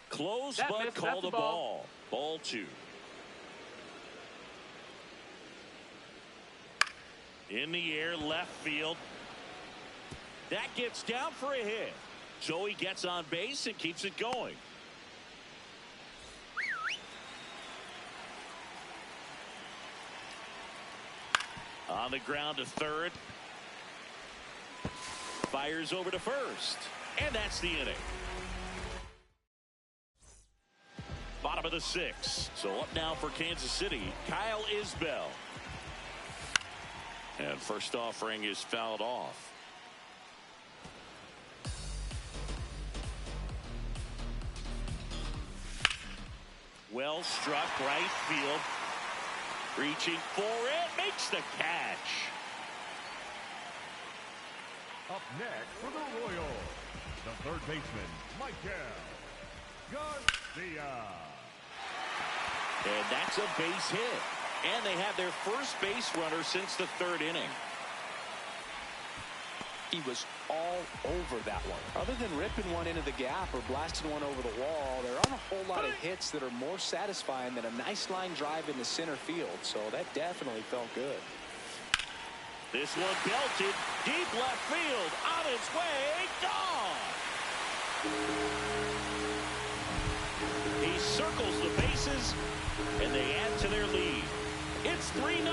Close, That but missed. called That's a a ball. ball. Ball 2. In the air, left field. That gets down for a hit. So he gets on base and keeps it going. On the ground to third. Fires over to first. And that's the inning. Bottom of the 6th. So up now for Kansas City, Kyle Isbell. And first offering is fouled off. Well struck, right field. Reaching for it, makes the catch. Up next for the Royals, the third baseman, Michael Garcia. And that's a base hit. And they have their first base runner since the third inning. He was all over that one. Other than ripping one into the gap or blasting one over the wall, there aren't a whole lot of hits that are more satisfying than a nice line drive into center field. So that definitely felt good. This one belted deep left field, on its way, gone. He circles the bases, and they add to their lead. It's 3-0.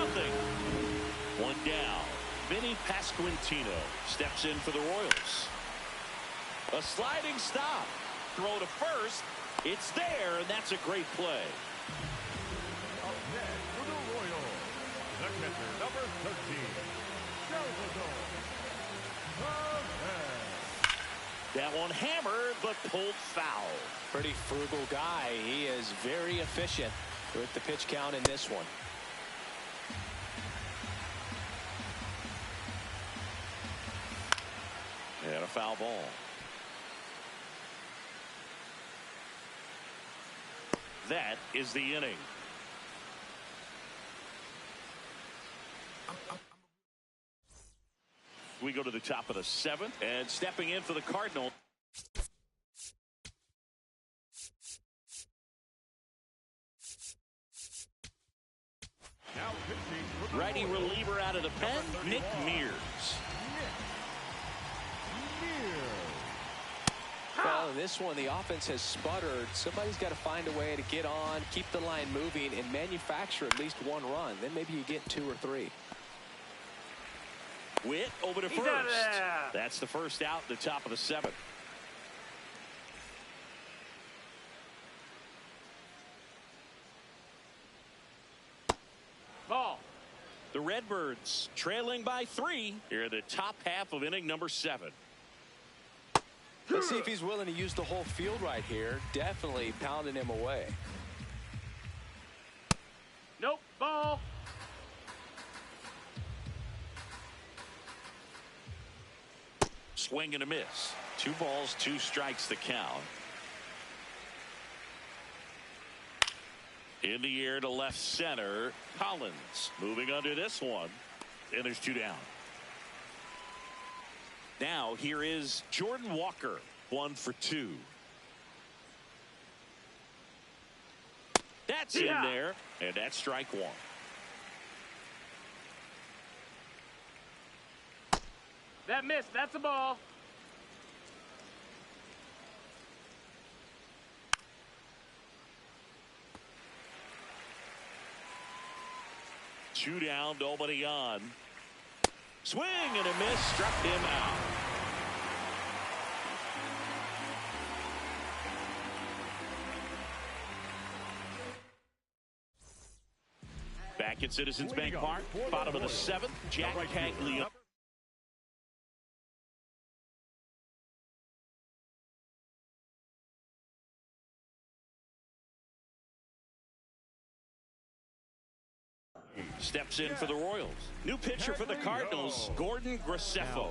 One down. Vinny Pasquantino steps in for the Royals. A sliding stop. Throw to first. It's there, and that's a great play. Up next for the Royals, the catcher, number 13, Salvador Perez. That one hammered, but pulled foul. Pretty frugal guy. He is very efficient with the pitch count in this one. And a foul ball. That is the inning. We go to the top of the seventh, and stepping in for the Cardinals. Now pitching for the Righty Royals, reliever out of the pen, Nick Mears. Well, in this one, the offense has sputtered. Somebody's got to find a way to get on, keep the line moving, and manufacture at least one run. Then maybe you get 2 or 3. Witt over to He's first. out of there. That's the first out at the top of the seventh. Ball. The Redbirds trailing by 3 here in the top half of inning number 7. Let's see if he's willing to use the whole field right here. Definitely pounding him away. Nope. Ball. Swing and a miss. 2 balls, 2 strikes the count. In the air to left center. Collins moving under this one. And there's 2 down. Now here is Jordan Walker. 1 for 2. That's in there. And that's strike 1. That missed. That's a ball. Two down, nobody on. Swing and a miss, struck him out. Back at Citizens Bank Park, bottom of the 7th, Jack Caglianone. Steps in for the Royals. New pitcher for the Cardinals, Gordon Graceffo.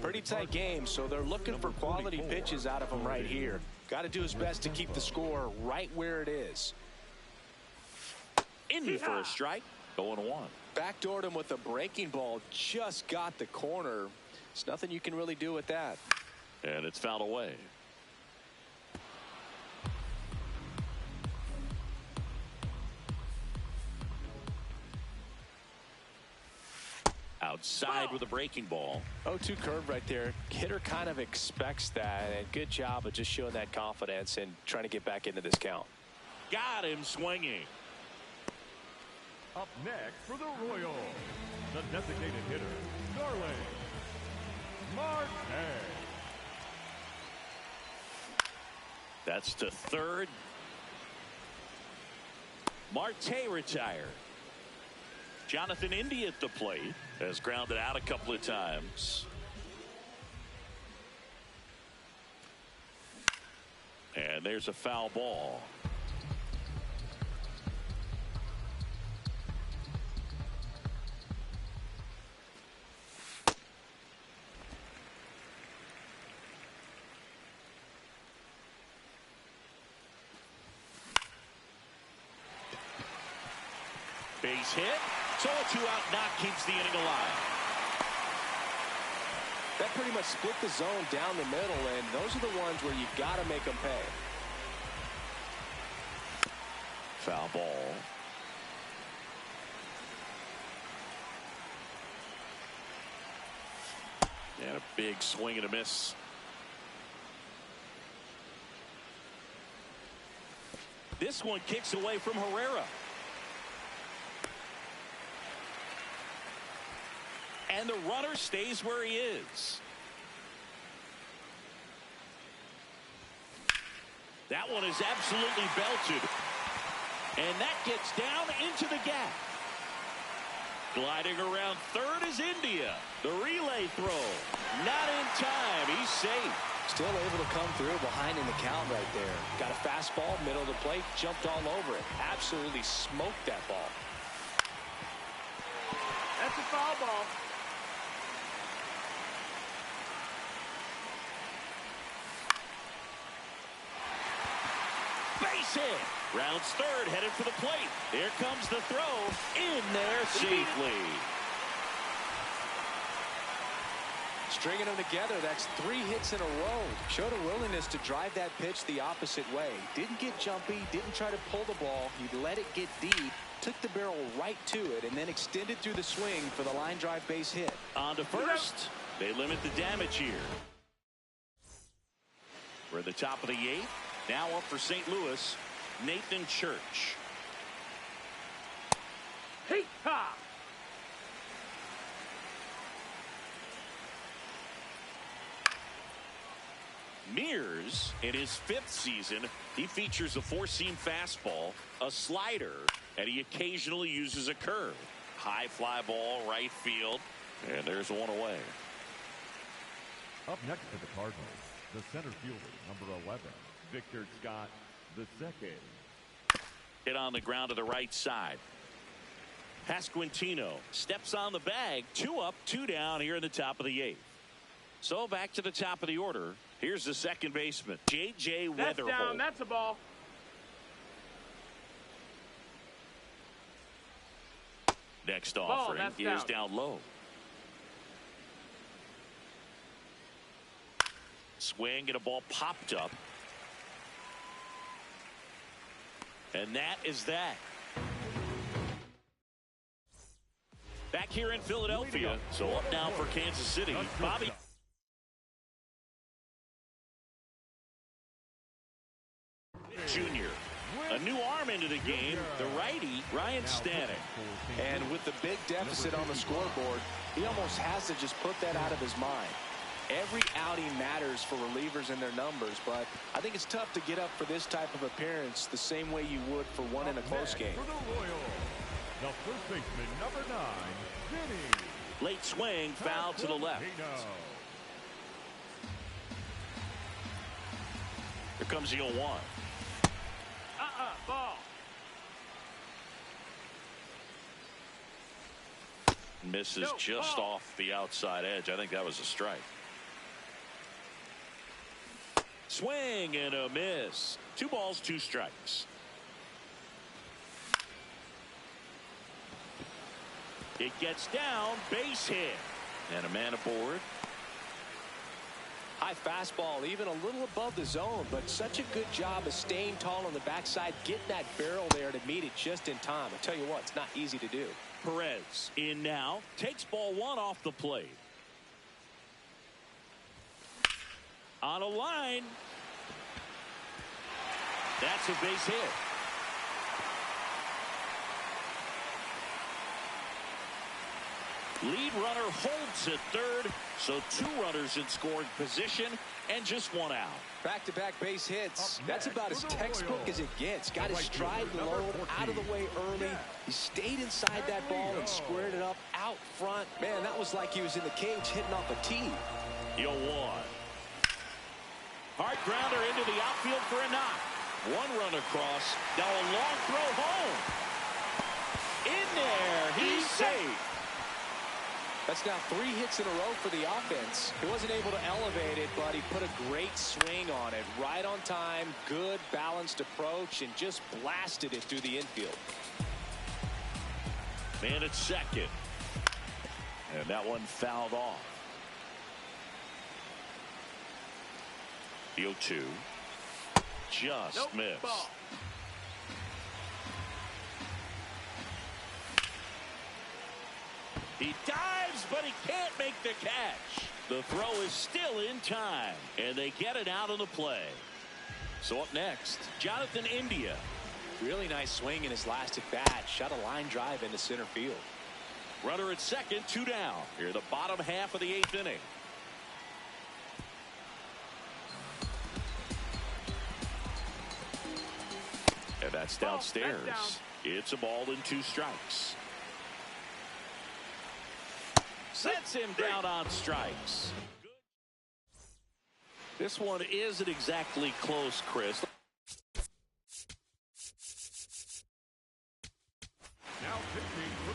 Pretty tight game, so they're looking for quality pitches out of him right here. Got to do his best to keep the score right where it is. In for a strike, 0-1. Backdoored him with a breaking ball, just got the corner. There's nothing you can really do with that. And it's fouled away. Outside with a breaking ball. 0-2 curve right there. Hitter kind of expects that, and good job of just showing that confidence and trying to get back into this count. Got him swinging. Up next for the Royals, the designated hitter, Starling Marte. That's to third. Marte retired. Jonathan India at the plate has grounded out a couple of times. And there's a foul ball. Base hit. So a 2-out knock keeps the inning alive. That pretty much split the zone down the middle, and those are the ones where you've got to make them pay. Foul ball. And a big swing and a miss. This one kicks away from Herrera. And the runner stays where he is. That one is absolutely belted. And that gets down into the gap. Gliding around third is India. The relay throw. Not in time. He's safe. Still able to come through behind in the count right there. Got a fastball, middle of the plate, jumped all over it. Absolutely smoked that ball. That's a foul ball. Base hit. Rounds third, headed for the plate. Here comes the throw. In there safely. Stringing them together, that's 3 hits in a row. Showed a willingness to drive that pitch the opposite way. Didn't get jumpy, didn't try to pull the ball. He let it get deep, took the barrel right to it, and then extended through the swing for the line drive base hit. On to first. They limit the damage here. We're at the top of the 8th. Now up for St. Louis, Nathan Church. Hey-ha! Mears, in his 5th season, he features a 4-seam fastball, a slider, and he occasionally uses a curve. High fly ball, right field, and there's one away. Up next for the Cardinals, the center fielder, number 11, Victor Scott II. Hit on the ground to the right side. Pasquantino steps on the bag. 2 up, 2 down here in the top of the 8th. So back to the top of the order. Here's the second baseman, J.J. Weatherholt. That's down. That's a ball. Next offering is down low. Swing and a ball popped up. And that is that. Back here in Philadelphia. So up now for Kansas City. Bobby Jr. A new arm into the game. The righty, Ryan Stanek. And with the big deficit on the scoreboard, he almost has to just put that out of his mind. Every outing matters for relievers and their numbers, but I think it's tough to get up for this type of appearance the same way you would for one in a close game. For the Royals, the first baseman, number 9, Vinny. Late swing, foul to the left. Here comes the 0-1. Ball. Misses just off the outside edge. I think that was a strike. Swing and a miss. 2 balls, 2 strikes. It gets down, base hit, and a man aboard. High fastball, even a little above the zone, but such a good job of staying tall on the backside, getting that barrel there to meet it just in time. I tell you what, it's not easy to do. Perez in now, takes ball 1 off the plate. On a line. That's a base hit. Lead runner holds at third, so 2 runners in scoring position and just 1 out. Back-to-back base hits. That's about as textbook as it gets. Got his stride low, out of the way early. He stayed inside that ball and squared it up out front. Man, that was like he was in the cage hitting off a tee. 0-1. Hard grounder into the outfield for a knock. 1 run across. Now a long throw home. In there. He's safe. That's now 3 hits in a row for the offense. He wasn't able to elevate it, but he put a great swing on it. Right on time, good balanced approach, and just blasted it through the infield. Man at second. And that one fouled off. The 0-2. Just missed. Ball. He dives, but he can't make the catch. The throw is still in time, and they get it out of the play. So up next, Jonathan India. Really nice swing in his last at bat. Shot a line drive into center field. Runner at second, 2 down. Here the bottom half of the 8th inning. And that's downstairs. That's down. It's a ball and 2 strikes. Sets him down on strikes. This one isn't exactly close, Chris.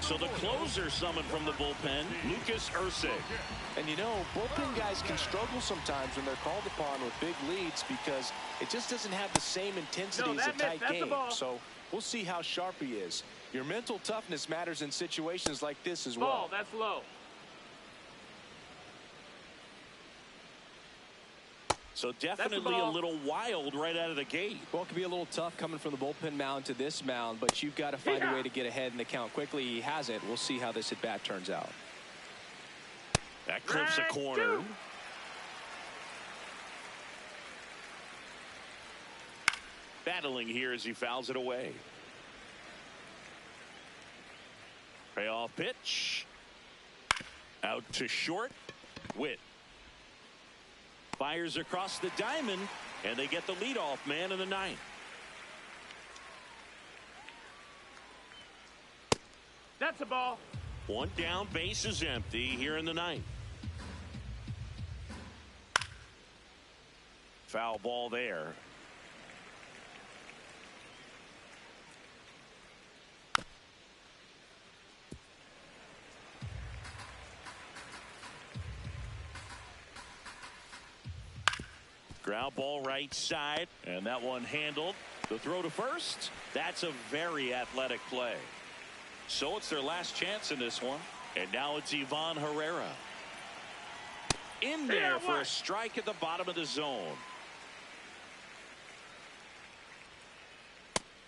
So the closer summoned from the bullpen, Lucas Erceg. And you know, bullpen guys can struggle sometimes when they're called upon with big leads because it just doesn't have the same intensity as a tight game. So we'll see how sharp he is. Your mental toughness matters in situations like this as well. Ball, that's low. So definitely a little wild right out of the gate. Well, it can be a little tough coming from the bullpen mound to this mound, but you've got to find a way to get ahead in the count quickly. He hasn't. We'll see how this at bat turns out. That clips a corner. Battling here as he fouls it away. Payoff pitch. Out to short. Witt. Fires across the diamond, and they get the leadoff man in the 9th. That's a ball. 1 down, base is empty here in the 9th. Foul ball there. Ground ball right side, and that one handled. The throw to first. That's a very athletic play. So it's their last chance in this one. And now it's Ivan Herrera. In there for a strike at the bottom of the zone.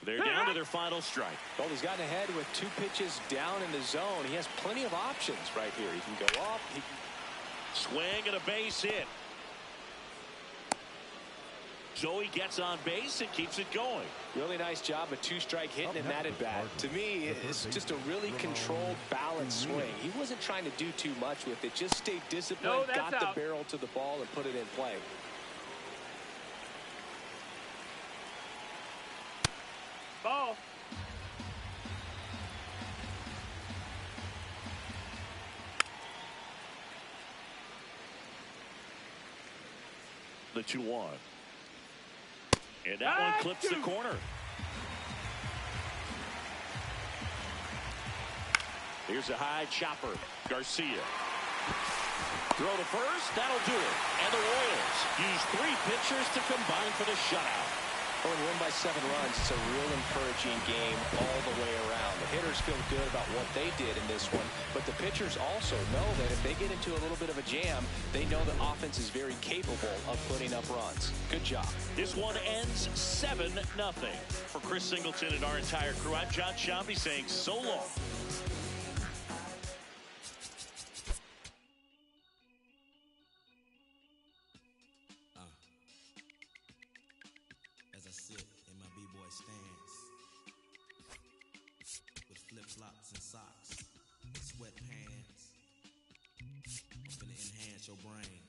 They're down to their final strike. Well, he's gotten ahead with 2 pitches down in the zone. He has plenty of options right here. He can go up. He can swing and a base hit. So he gets on base and keeps it going. Really nice job, a 2-strike hitting in that at bat. To me, it's just a really controlled, balanced swing. He wasn't trying to do too much with it. Just stayed disciplined, got the barrel to the ball, and put it in play. Ball. The 2-1. And that one clips the corner. Here's a high chopper. Garcia. Throw to first. That'll do it. And the Royals use 3 pitchers to combine for the shutout. When you win by 7 runs, it's a real encouraging game all the way around. The hitters feel good about what they did in this one, but the pitchers also know that if they get into a little bit of a jam, they know the offense is very capable of putting up runs. Good job. This one ends 7-0. For Chris Singleton and our entire crew, I'm John Shambi saying so long. Flip-flops and socks, sweatpants. I'm finna enhance your brain.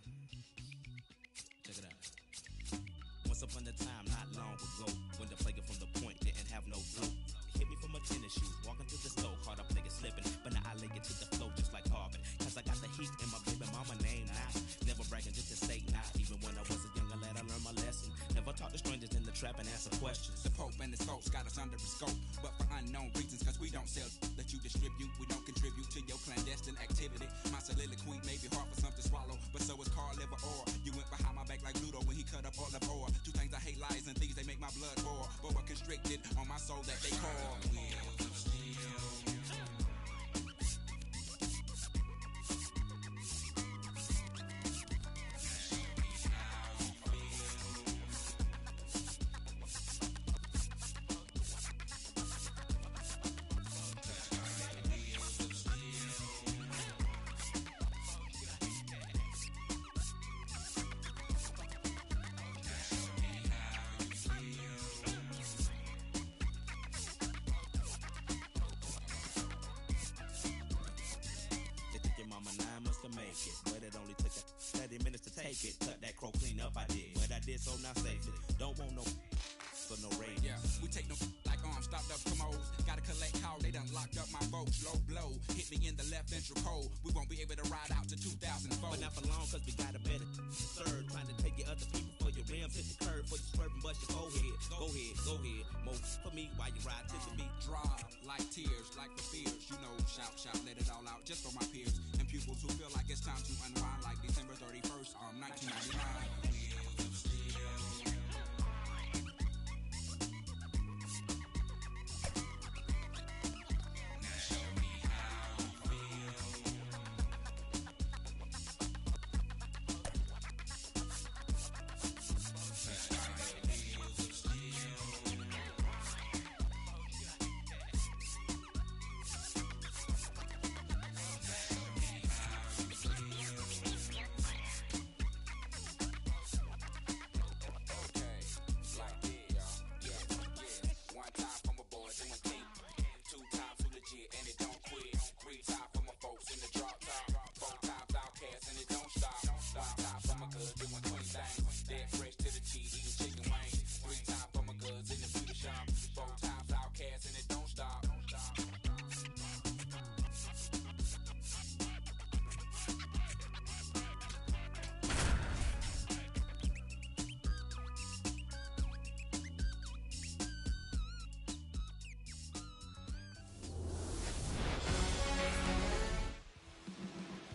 Check it out. Once upon a time, not long ago, when the player from the point didn't have no flow. Hit me from a tennis shoe, walking through the store, caught a player slipping, but now I lay it to the flow just like Harvard. Cause I got the heat in my baby mama name now. Never bragging just to say now. Even when I was a younger lad, I learned my lesson. Never talk to strangers in the trap and answer questions. The Pope and his folks got us under the scope, but for unknown reasons, cause we don't sell that you distribute. We don't contribute to your clandestine activity. My soliloquy may be hard for some to swallow, but so is Carl Liver Orr. You went behind my back like Ludo when he cut up all of ore. 2 things I hate, lies and thieves, they make my blood boil. But we're constricted on my soul that they call. this, so now save it. Don't want no for no rating. Yeah, we take no like stopped up commode. Gotta collect how they done locked up my folks. Low blow, hit me in the left ventral cold. We won't be able to ride out to 2004. But not for long, cause we got a better serve. Trying to take your other people for your rims, hit the curve for you swerving, but you go ahead, go ahead, go ahead. More for me while you ride to the beat. Drive like tears, like for fears. You know, shout, shout, let it all out just for my peers and pupils who feel like it's time to unwind. Like December 31st, 1999.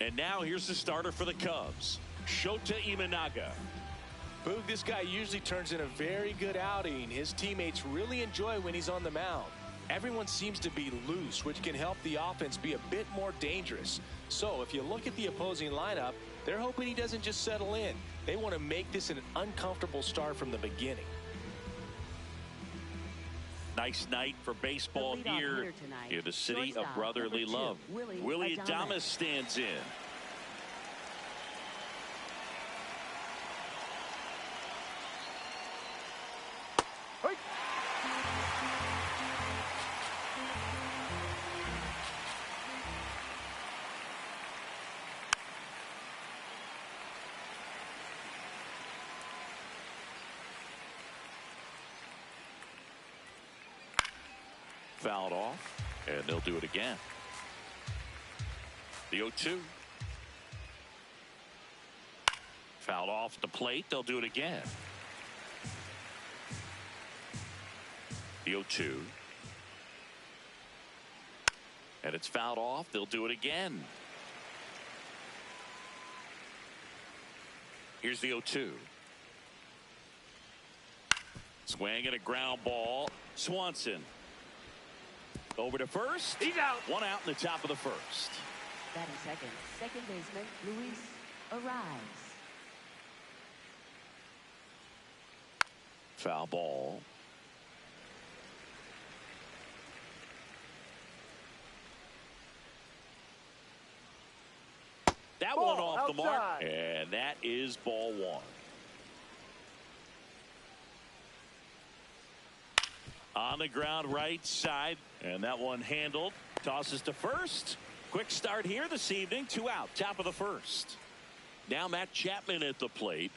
And now here's the starter for the Cubs, Shota Imanaga. Boog, this guy usually turns in a very good outing. His teammates really enjoy when he's on the mound. Everyone seems to be loose, which can help the offense be a bit more dangerous. So if you look at the opposing lineup, they're hoping he doesn't just settle in. They want to make this an uncomfortable start from the beginning. Nice night for baseball here in the city of brotherly love. Willy Adames stands in. Fouled off, and they'll do it again. The 0-2. Fouled off the plate. They'll do it again. The 0-2. And it's fouled off. They'll do it again. Here's the 0-2. Swing and a ground ball. Swanson. Over to first. He's out. One out in the top of the first. Batting second, second baseman Luis Arraez. Foul ball. That Ball one off the mark, outside. and that is ball one. On the ground right side, and that one handled. Tosses to first. Quick start here this evening. 2 out, top of the first. Now Matt Chapman at the plate.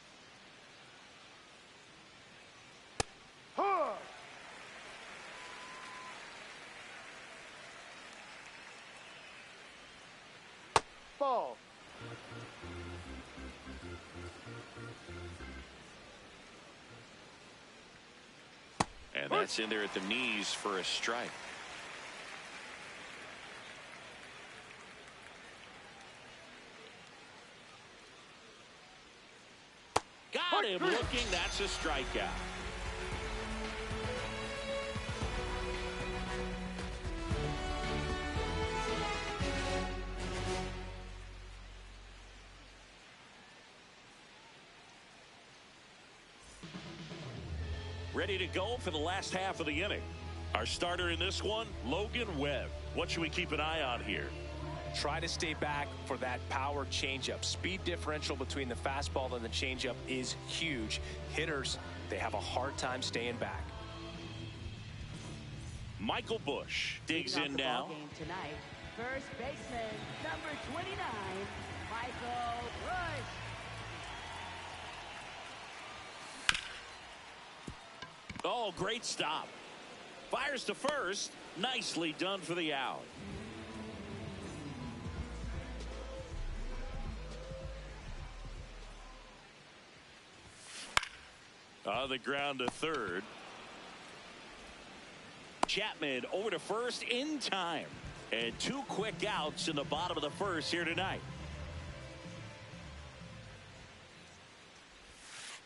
Ball. And that's in there at the knees for a strike. Got him looking. That's a strikeout. Ready to go for the last half of the inning. Our starter in this one, Logan Webb. What should we keep an eye on here? Try to stay back for that power changeup. Speed differential between the fastball and the changeup is huge. Hitters, they have a hard time staying back. Michael Busch digs in now. Game tonight, first baseman number 29, Michael Busch. Oh, great stop. Fires to first. Nicely done for the out. On the ground to third. Chapman over to first in time. And 2 quick outs in the bottom of the first here tonight.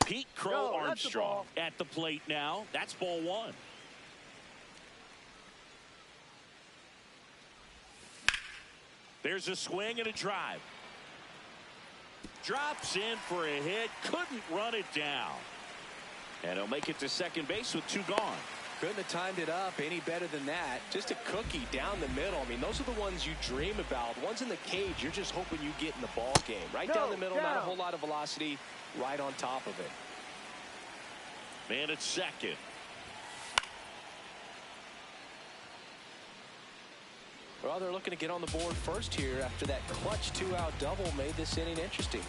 Pete Crow Armstrong at the plate now. That's ball 1. There's a swing and a drive. Drops in for a hit. Couldn't run it down. And he'll make it to second base with 2 gone. Couldn't have timed it up any better than that. Just a cookie down the middle. I mean, those are the ones you dream about. Ones in the cage, you're just hoping you get in the ball game. Right down the middle, not a whole lot of velocity. Right on top of it. Man at second. Well, they're looking to get on the board first here after that clutch 2-out double made this inning interesting.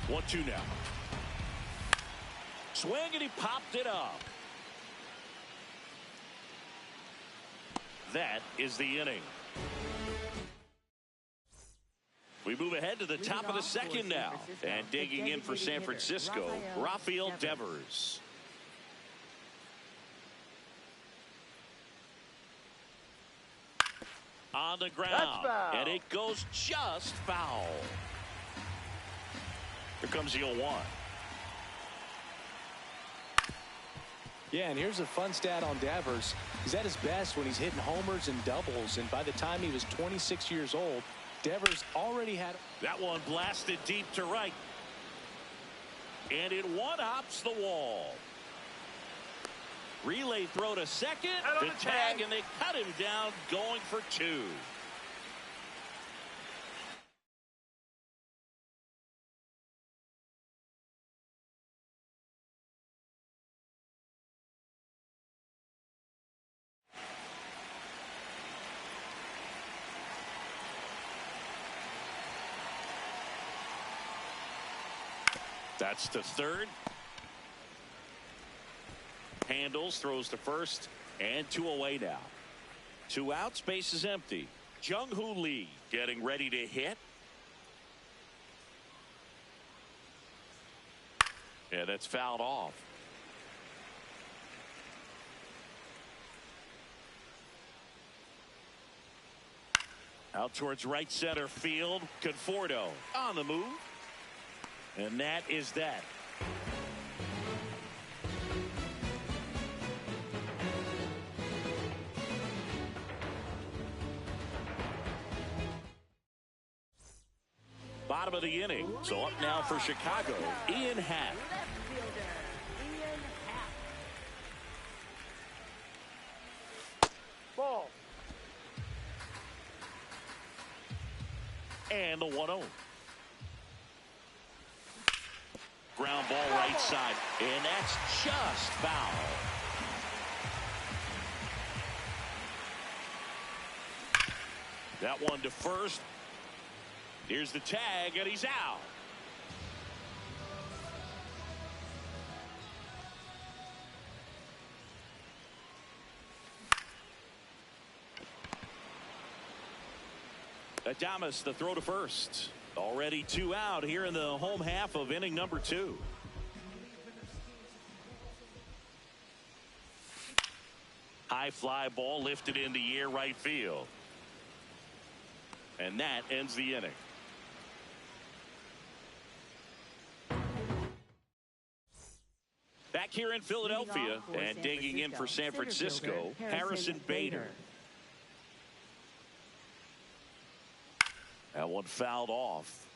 One, 2 now. Swing and he popped it up. That is the inning. We move ahead to the top of the second now. And digging in for San Francisco, Rafael Devers. On the ground. And it goes just foul. Here comes the 0-1. Yeah, and here's a fun stat on Devers. He's at his best when he's hitting homers and doubles. And by the time he was 26 years old, Devers already had. That one blasted deep to right. And it one-hops the wall. Relay throw to second. The tag, and they cut him down going for 2. That's to third. Handles, throws to first, and 2 away now. 2 outs, base is empty. Jung-Hoo Lee getting ready to hit. Yeah, that's fouled off. Out towards right center field. Conforto on the move. And that is that. Bottom of the inning. So up now for Chicago, Ian Happ. Ball. And the 1-0. Ground ball right side, and that's just foul. That one to first. Here's the tag, and he's out. Adames, the throw to first. Already 2 out here in the home half of inning number 2. High fly ball lifted in the air right field. And that ends the inning. Back here in Philadelphia and digging in for San Francisco, Harrison Bader. That one fouled off.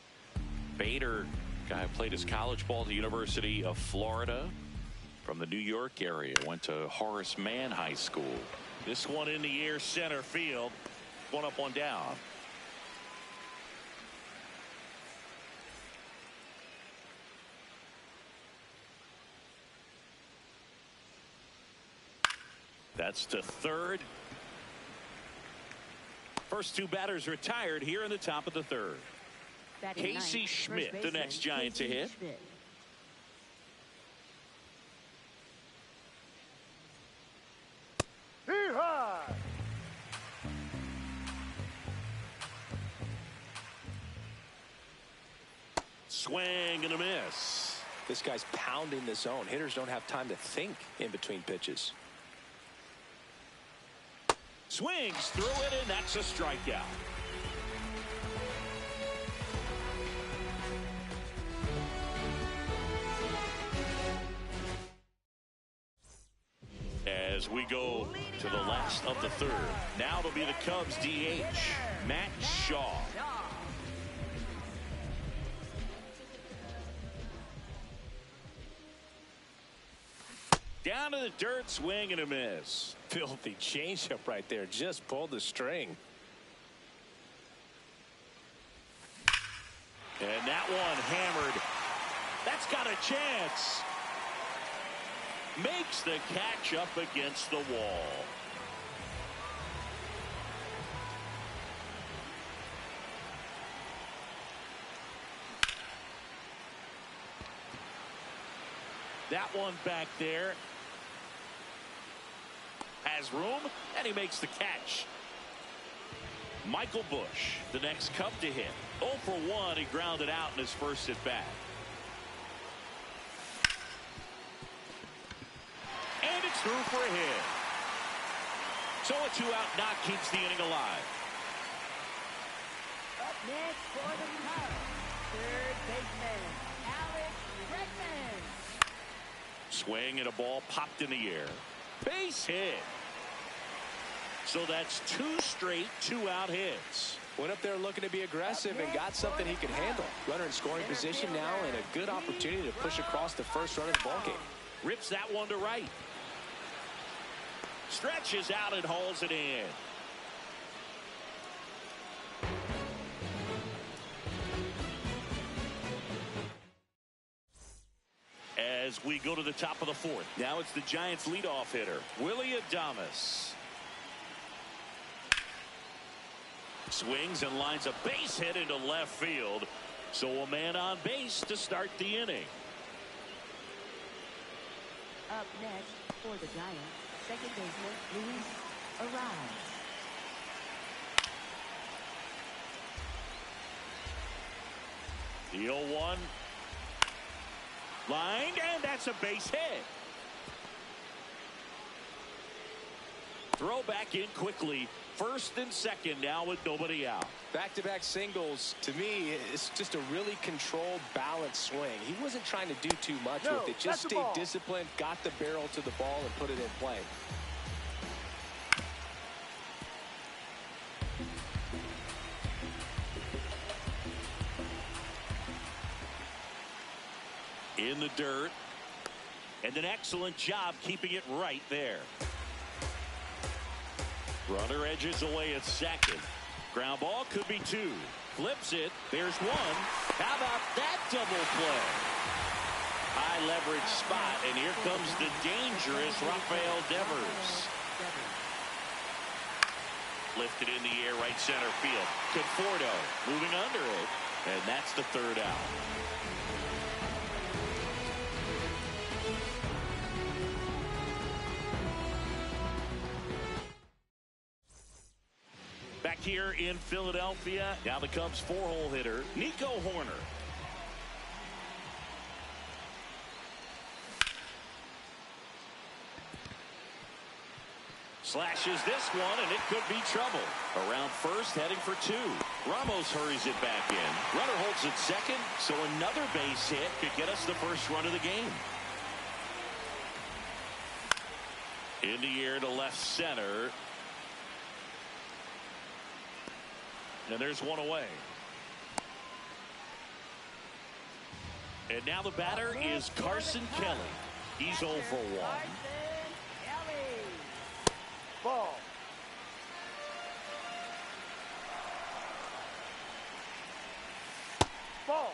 Bader, guy who played his college ball at the University of Florida from the New York area. Went to Horace Mann High School. This one in the air center field. 1 up, 1 down. That's to third. First 2 batters retired here in the top of the third. Casey Schmidt, the next Giant to hit. Swing and a miss. This guy's pounding the zone. Hitters don't have time to think in between pitches. Swings through it, and that's a strikeout. As we go to the last of the third. Now it'll be the Cubs DH, Matt Shaw. Down to the dirt, swing and a miss. Filthy changeup right there. Just pulled the string. And that one hammered. That's got a chance. Makes the catch up against the wall. That one back there has room, and he makes the catch. Michael Busch, the next Cub to hit. 0 for 1, he grounded out in his first at bat. And it's through for a hit. So a 2-out knock keeps the inning alive. Up next for the Cubs, third baseman, Alex Bregman. Swing and a ball popped in the air. Base hit. So that's 2 straight 2-out hits. Went up there looking to be aggressive and got something he could handle. Runner in scoring position now and a good opportunity to push across the first run of the ballgame. Rips that one to right. Stretches out and hauls it in. As we go to the top of the fourth. Now it's the Giants leadoff hitter, Willy Adames. Swings and lines a base hit into left field. So a man on base to start the inning. Up next for the Giants, second baseman Luis Arraez. The 0-1. Lined, and that's a base hit. Throw back in quickly. First and second now with nobody out. Back-to-back singles, to me, it's just a really controlled, balanced swing. He wasn't trying to do too much with it. Just stayed disciplined, got the barrel to the ball, and put it in play. In the dirt. And an excellent job keeping it right there. Runner edges away at second. Ground ball could be 2. Flips it. There's 1. How about that double play? High leverage spot, and here comes the dangerous Rafael Devers. Lifted in the air, right center field. Conforto moving under it, and that's the 3rd out. Back here in Philadelphia, now the Cubs 4-hole hitter, Nico Hoerner. Slashes this one, and it could be trouble. Around first, heading for 2. Ramos hurries it back in. Runner holds it second, so another base hit could get us the first run of the game. In the air to left center. And there's one away. And now the batter is Carson Kelly. He's 0 for 1. Ball. Ball.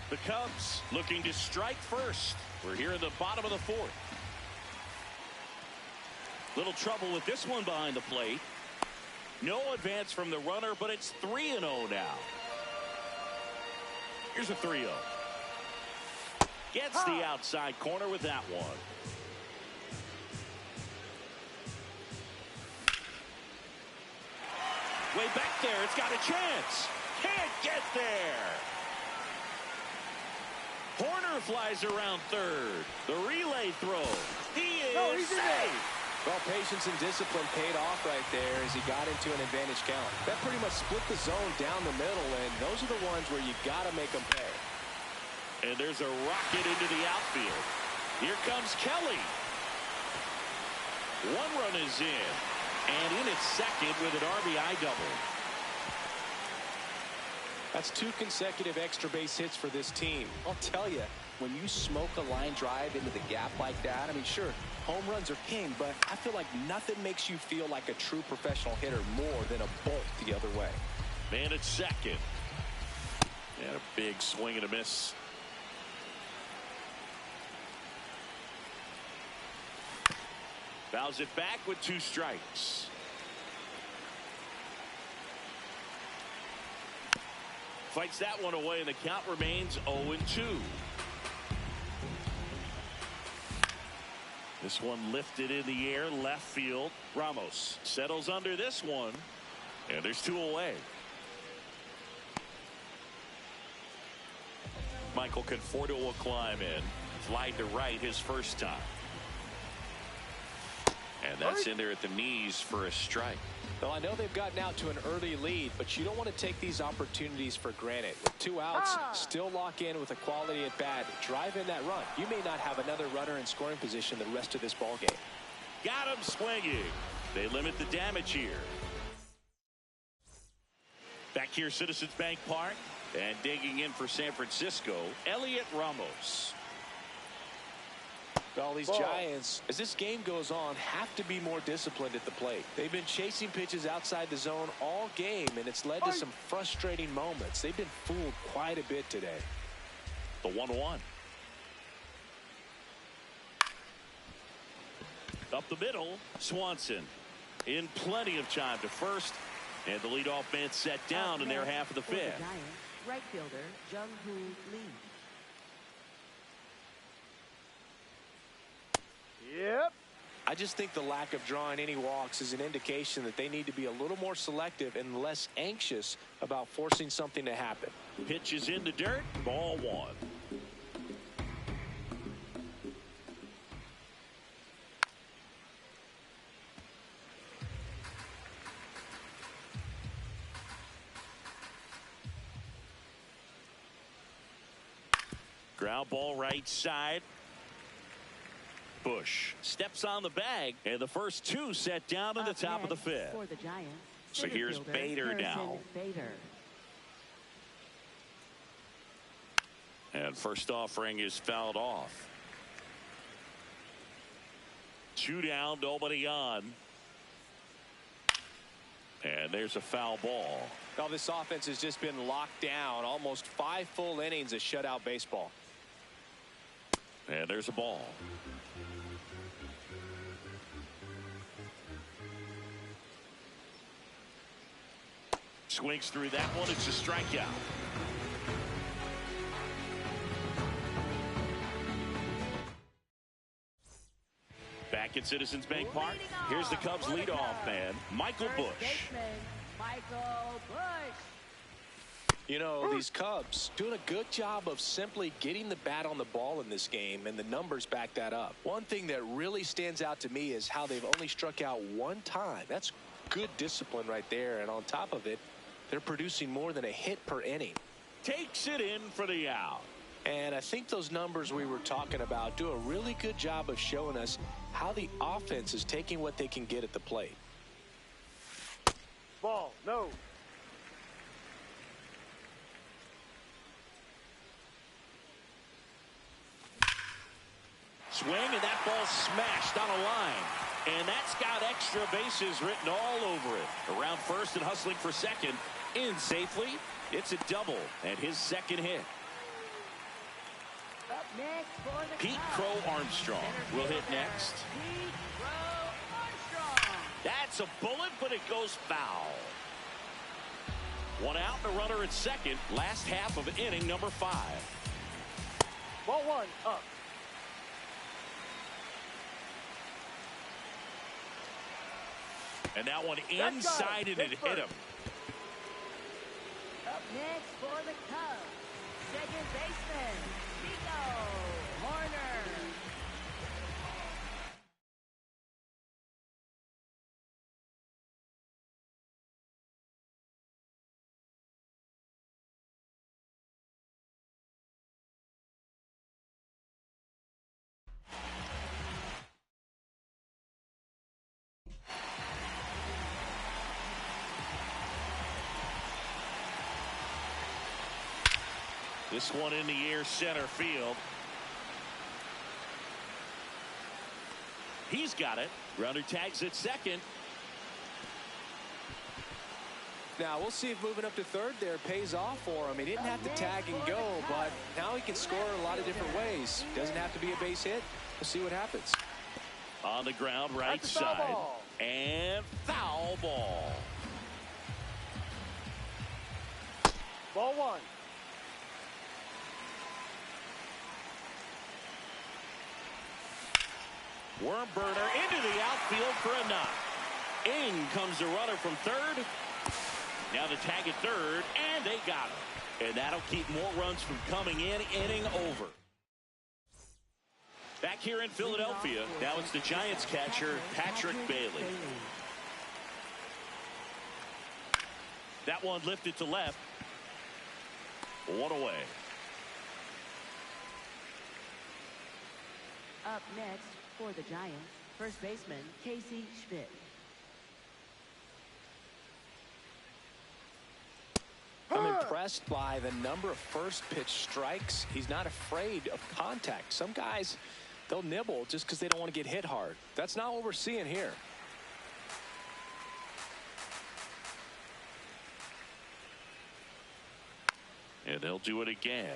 The Cubs looking to strike first. We're here in the bottom of the 4th. Little trouble with this one behind the plate. No advance from the runner, but it's 3-0 now. Here's a 3-0. Gets the outside corner with that one. Way back there. It's got a chance. Can't get there. Horner flies around third. The relay throw. He is safe. Well, patience and discipline paid off right there as he got into an advantage count. That pretty much split the zone down the middle, and those are the ones where you got to make them pay. And there's a rocket into the outfield. Here comes Kelly. One run is in. And in at second with an RBI double. That's 2 consecutive extra base hits for this team. I'll tell you, when you smoke a line drive into the gap like that, I mean, sure, home runs are king, but I feel like nothing makes you feel like a true professional hitter more than a bolt the other way. Man at second. And a big swing and a miss. Fouls it back with 2 strikes. Fights that one away, and the count remains 0-2. This one lifted in the air, left field. Ramos settles under this one, and there's 2 away. Michael Conforto will climb in. Fly to right his first time. And that's in there at the knees for a strike. Well, I know they've gotten out to an early lead, but you don't want to take these opportunities for granted. With 2 outs, still lock in with a quality at bat. Drive in that run. You may not have another runner in scoring position the rest of this ball game. Got him swinging. They limit the damage here. Back here, Citizens Bank Park, and digging in for San Francisco, Elliot Ramos. Well, these Giants, as this game goes on, have to be more disciplined at the plate. They've been chasing pitches outside the zone all game, and it's led to some frustrating moments. They've been fooled quite a bit today. The 1-1. Up the middle, Swanson in plenty of time to first, and the leadoff man set down in their half of the 5th. Right fielder, Jung-Hoo Lee. Yep. I just think the lack of drawing any walks is an indication that they need to be a little more selective and less anxious about forcing something to happen. Pitch is in the dirt, ball 1. Ground ball right side. Bush steps on the bag, and the first 2 set down in the top of the 5th. For the Giants, so here's Bader now. And first offering is fouled off. 2 down, nobody on. And there's a foul ball. Now this offense has just been locked down. Almost 5 full innings of shutout baseball. And there's a ball. Swings through that one. It's a strikeout. Back at Citizens Bank Park, here's the Cubs leadoff man, Michael Busch. Michael Busch. You know, these Cubs doing a good job of simply getting the bat on the ball in this game, and the numbers back that up. One thing that really stands out to me is how they've only struck out 1 time. That's good discipline right there, and on top of it, they're producing more than a hit per inning. Takes it in for the out. And I think those numbers we were talking about do a really good job of showing us how the offense is taking what they can get at the plate. Ball, no. Swing, and that ball smashed on a line. And that's got extra bases written all over it. Around first and hustling for second. In safely. It's a double and his second hit. Up next for the Pete Cubs, Crow Armstrong will hit next. Pete Crow Armstrong. That's a bullet, but it goes foul. One out and a runner at second. Last half of inning number 5. Ball 1 up. And that one inside and it hit him. Up next for the Cubs, second baseman, Nico Hoerner. This one in the air center field. He's got it. Runner tags at second. Now we'll see if moving up to third there pays off for him. He didn't have to tag and go, but now he can score a lot of different ways. Doesn't have to be a base hit. We'll see what happens. On the ground, right side. And foul ball. Ball 1. Worm burner into the outfield for a knock. In comes the runner from third. Now the tag at third, and they got him. And that'll keep more runs from coming in, inning over. Back here in Philadelphia, now it's the Giants catcher, Patrick Bailey. That one lifted to left. One away. Up next for the Giants, first baseman, Casey Schmidt. I'm impressed by the number of first pitch strikes. He's not afraid of contact. Some guys, they'll nibble just because they don't want to get hit hard. That's not what we're seeing here. And they'll do it again.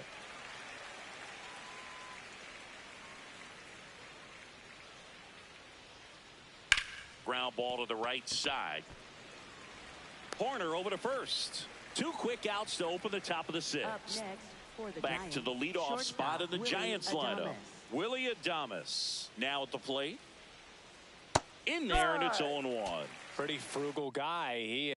Ground ball to the right side. Hoerner over to first. 2 quick outs to open the top of the 6th. Up next for the Back Giants, to the leadoff spot in the Willy Giants Adames. lineup. Willy Adames now at the plate. In there, and it's 0-1. Pretty frugal guy. He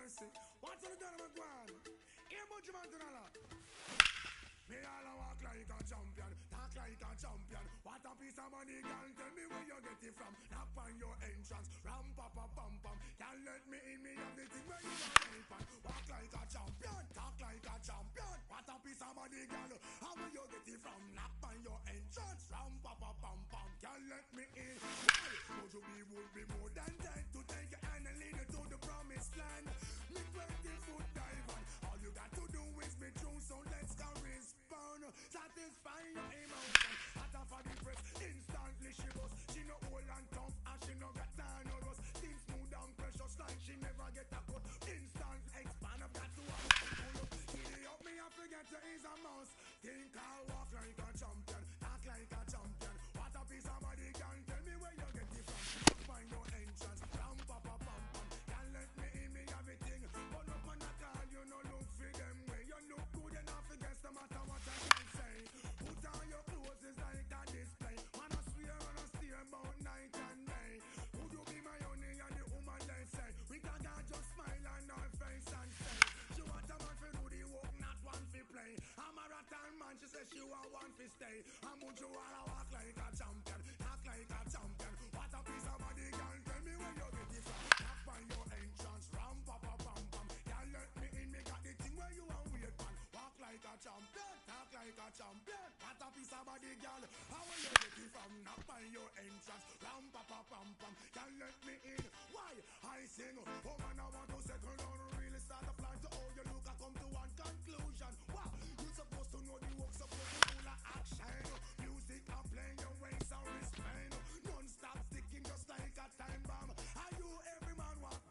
mercy. What's the gentleman going? Here, much man to know. Me all a walk like a champion, talk like a champion. What a piece of money, girl, tell me where you get it from. Knock on your entrance, ram pa pa pam pam. Can't let me in, me have the thing where you are helping. Walk like a champion, talk like a champion. What a piece of money, girl, how will you get it from? Knock on your entrance, ram pa pa pam pam. Can't let me in. Would you would be more than dead to take your hand and lead you to the promised land? Me 20-foot dive on. All you got to do is be true, so let's go respond. Satisfy your emotion. Hot off of the press, instantly she goes. She no old and tough, and she no got time no rust. Things smooth and precious like she never get a cut. Instant expand, I've got to have a pull up. Giddy up, me I forget you is a mouse. Think I'll walk like a champion, talk like a champion. What a piece of body, can tell me where you get it from. Find your entrance, ram pa pa pam pam. Can't let me in, me have it thing. But up on that call, you no look for them way. You look good enough, forget no matter what I can say. Put on your clothes, it's like a display. Man, I swear and I steer about night and day. Would you be my honey and the woman they say? We can just smile on her face and say, she want a man for do the work, not one for play. I'm a rattan man, she says she want one for stay. I'm would you wanna walk like a champion, act like a champion. What a piece of body, girl, tell me where you get it from. Knock on your entrance, ram pa pa pam pam. Can't let me in, me got the thing where you want wait man. Walk like a champion, talk like a champion. What a piece of body, girl, how will you get it from? Knock on your entrance, ram pa pa pam pam. Can't let me in, why? I sing, oh man, I want to settle down, really start a plan to all you look, I come to one conclusion. Wow, you supposed to know the work, supposed to do the action. Music I play, your ways are restrained. Non-stop sticking just like a time bomb. Are you every man want?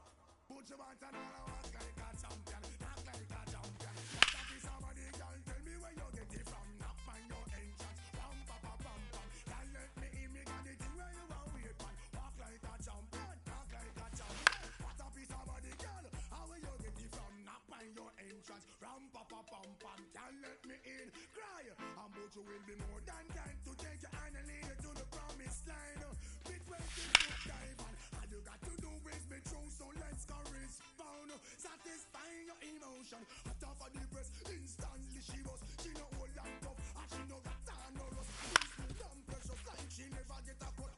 Put your hands and all walk like a champion, act like a champion. What a piece of body, girl, tell me where you get it from. Knock on your entrance, ram pa pa pam pam. Can't let me in, me got the thing where you want wait man. Walk like a champion, talk like a champion. What a piece of body, girl, how will you get it from? Knock on your entrance, ram pa pa pam pam. Can't let me in, cry. I'm but you will be more than kind to take your hand and lead you to the promised line. Be 20-foot dive on. All you got to do is be true, so let's go respond. Satisfy your emotion. Hot off of the press, instantly she was. She no old and tough, and she no got time no rust. Things smooth and precious like she never get a cut.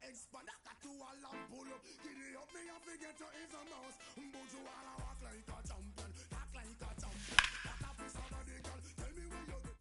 Expand, I got to a lamp pull up. Giddy up, me I forget you is a mouse. But you wanna walk like a champion, talk like a champion. What a piece of body, girl, tell me where you get.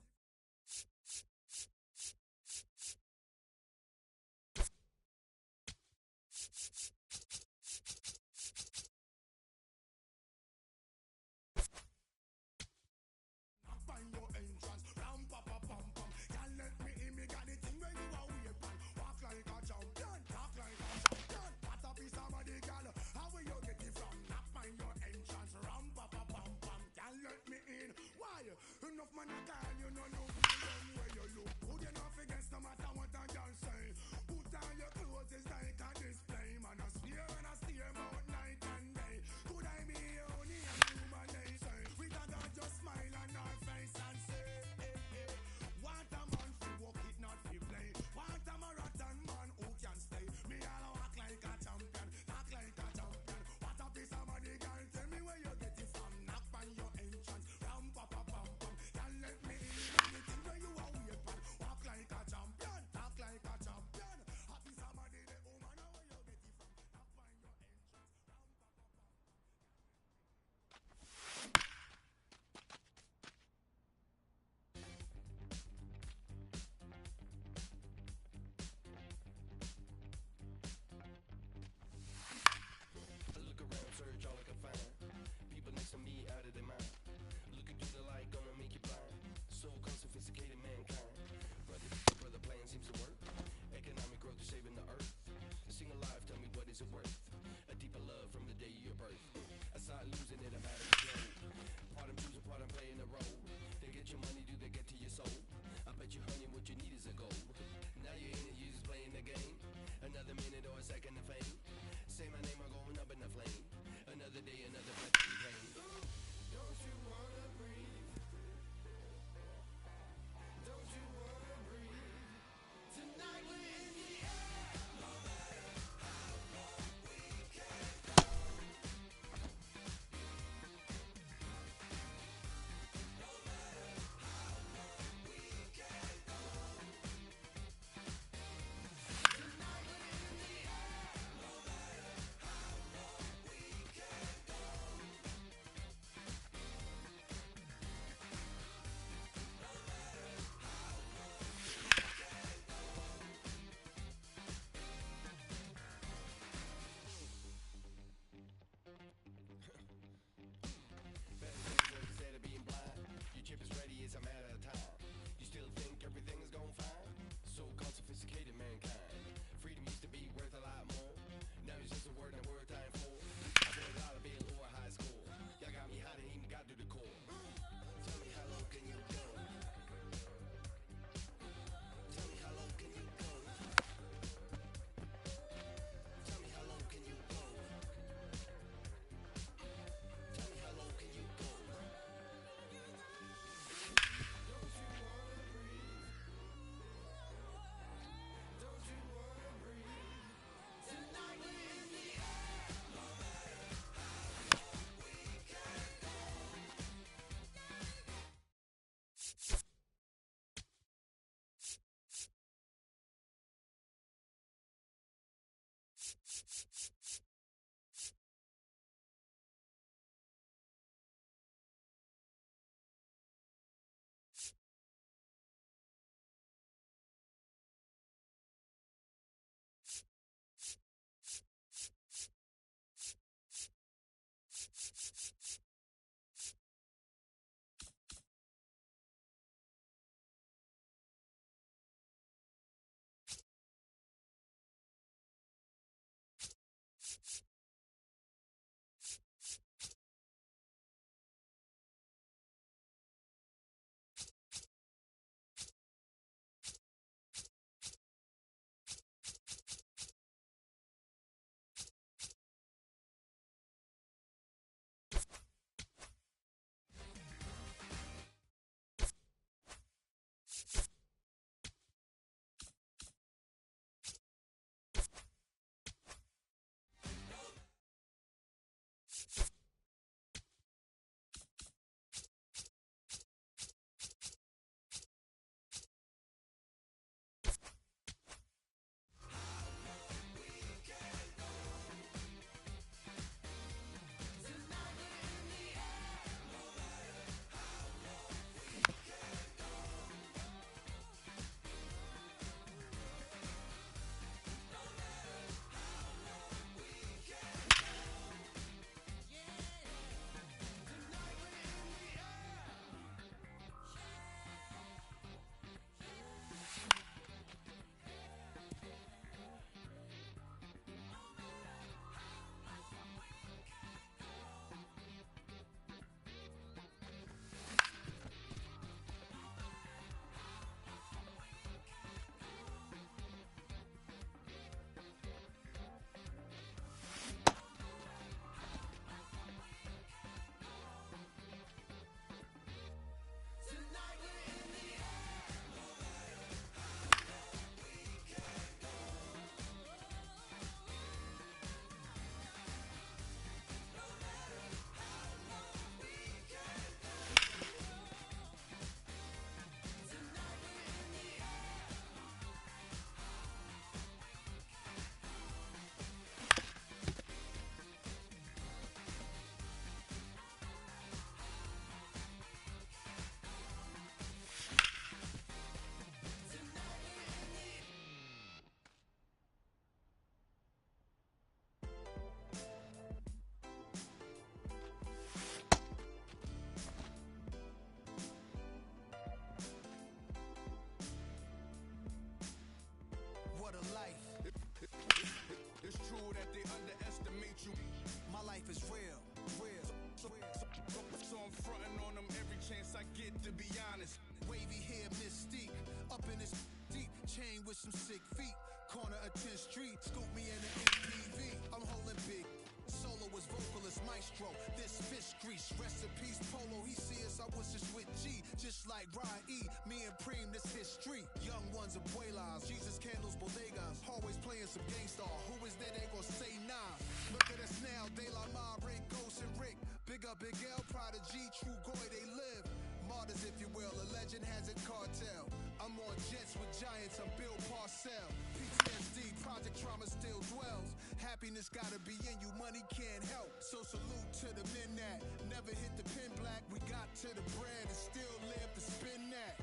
with some sick feet. Corner of 10th Street, scoop me in an MPV. I'm holding big. Soloist, vocalist, maestro. This fish grease, recipes, polo. He see us, I was just with G. Just like Ryan E, me and Preem, this history. Young ones, abuelas, Jesus candles, bodegas. Always playing some gangstar. Who is there? They gon' say nah. Look at us now, De La Ma, Ray, Ghost, and Rick. Big up, Big L, Prodigy, True Goy, they live. Martyrs, if you will, a legend has a cartel. I'm on jets with giants, I'm Bill Parcell. PTSD, Project Trauma still dwells. Happiness gotta be in you, money can't help. So salute to the men that never hit the pin black. We got to the bread and still live to spin that.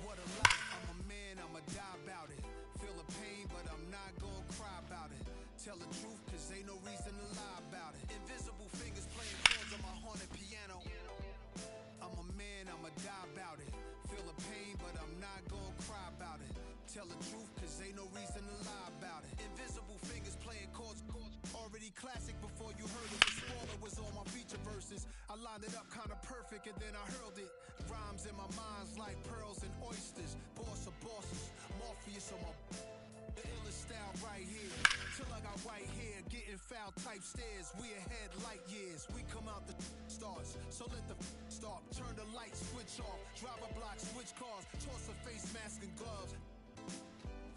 What a life, I'm a man, I'ma die about it. Feel the pain, but I'm not gonna cry about it. Tell the truth, cause ain't no reason to lie about it. Invisible fingers playing chords on my haunted piano. I'm a man, I'ma die about it. Feel the pain, but I'm not gonna cry about it. Tell the truth, cause ain't no reason to lie about it. Invisible fingers playing chords. Already classic before you heard it. The spoiler was on my feature verses. I lined it up kinda perfect and then I hurled it. Rhymes in my mind's like pearls and oysters. Boss of bosses, Morpheus on my... The illest style right here. Till I got white hair, getting foul type stairs. We ahead light years. We come out the stars, so let the start. Turn the light switch off. Drive a block, switch cars. Toss a face mask and gloves.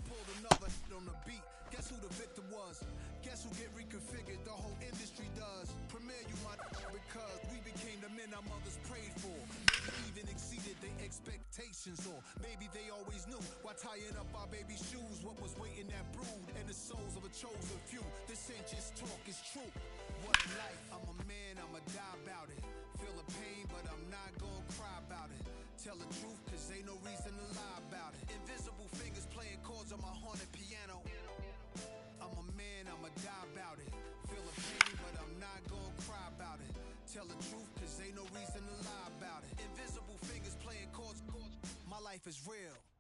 Pulled another on the beat. Guess who the victim was? Guess who get reconfigured? The whole industry does. Premiere you my because we became the men our mothers prayed for. Maybe even exceeded the expectations, or maybe they always knew. Why tying up our baby shoes? What was waiting that brood and the souls of a chosen few? This ain't just talk, it's true. What a life. I'm a man, I'ma die about it. Feel the pain, but I'm not gonna cry about it. Tell the truth, cause ain't no reason to lie about it. Invisible fingers playing chords on my haunted piano. I'm a man, I'ma die about it. Feel the pain, but I'm not gonna cry about it. Tell the truth, cause ain't no reason to lie about it. Invisible fingers playing chords. My life is real.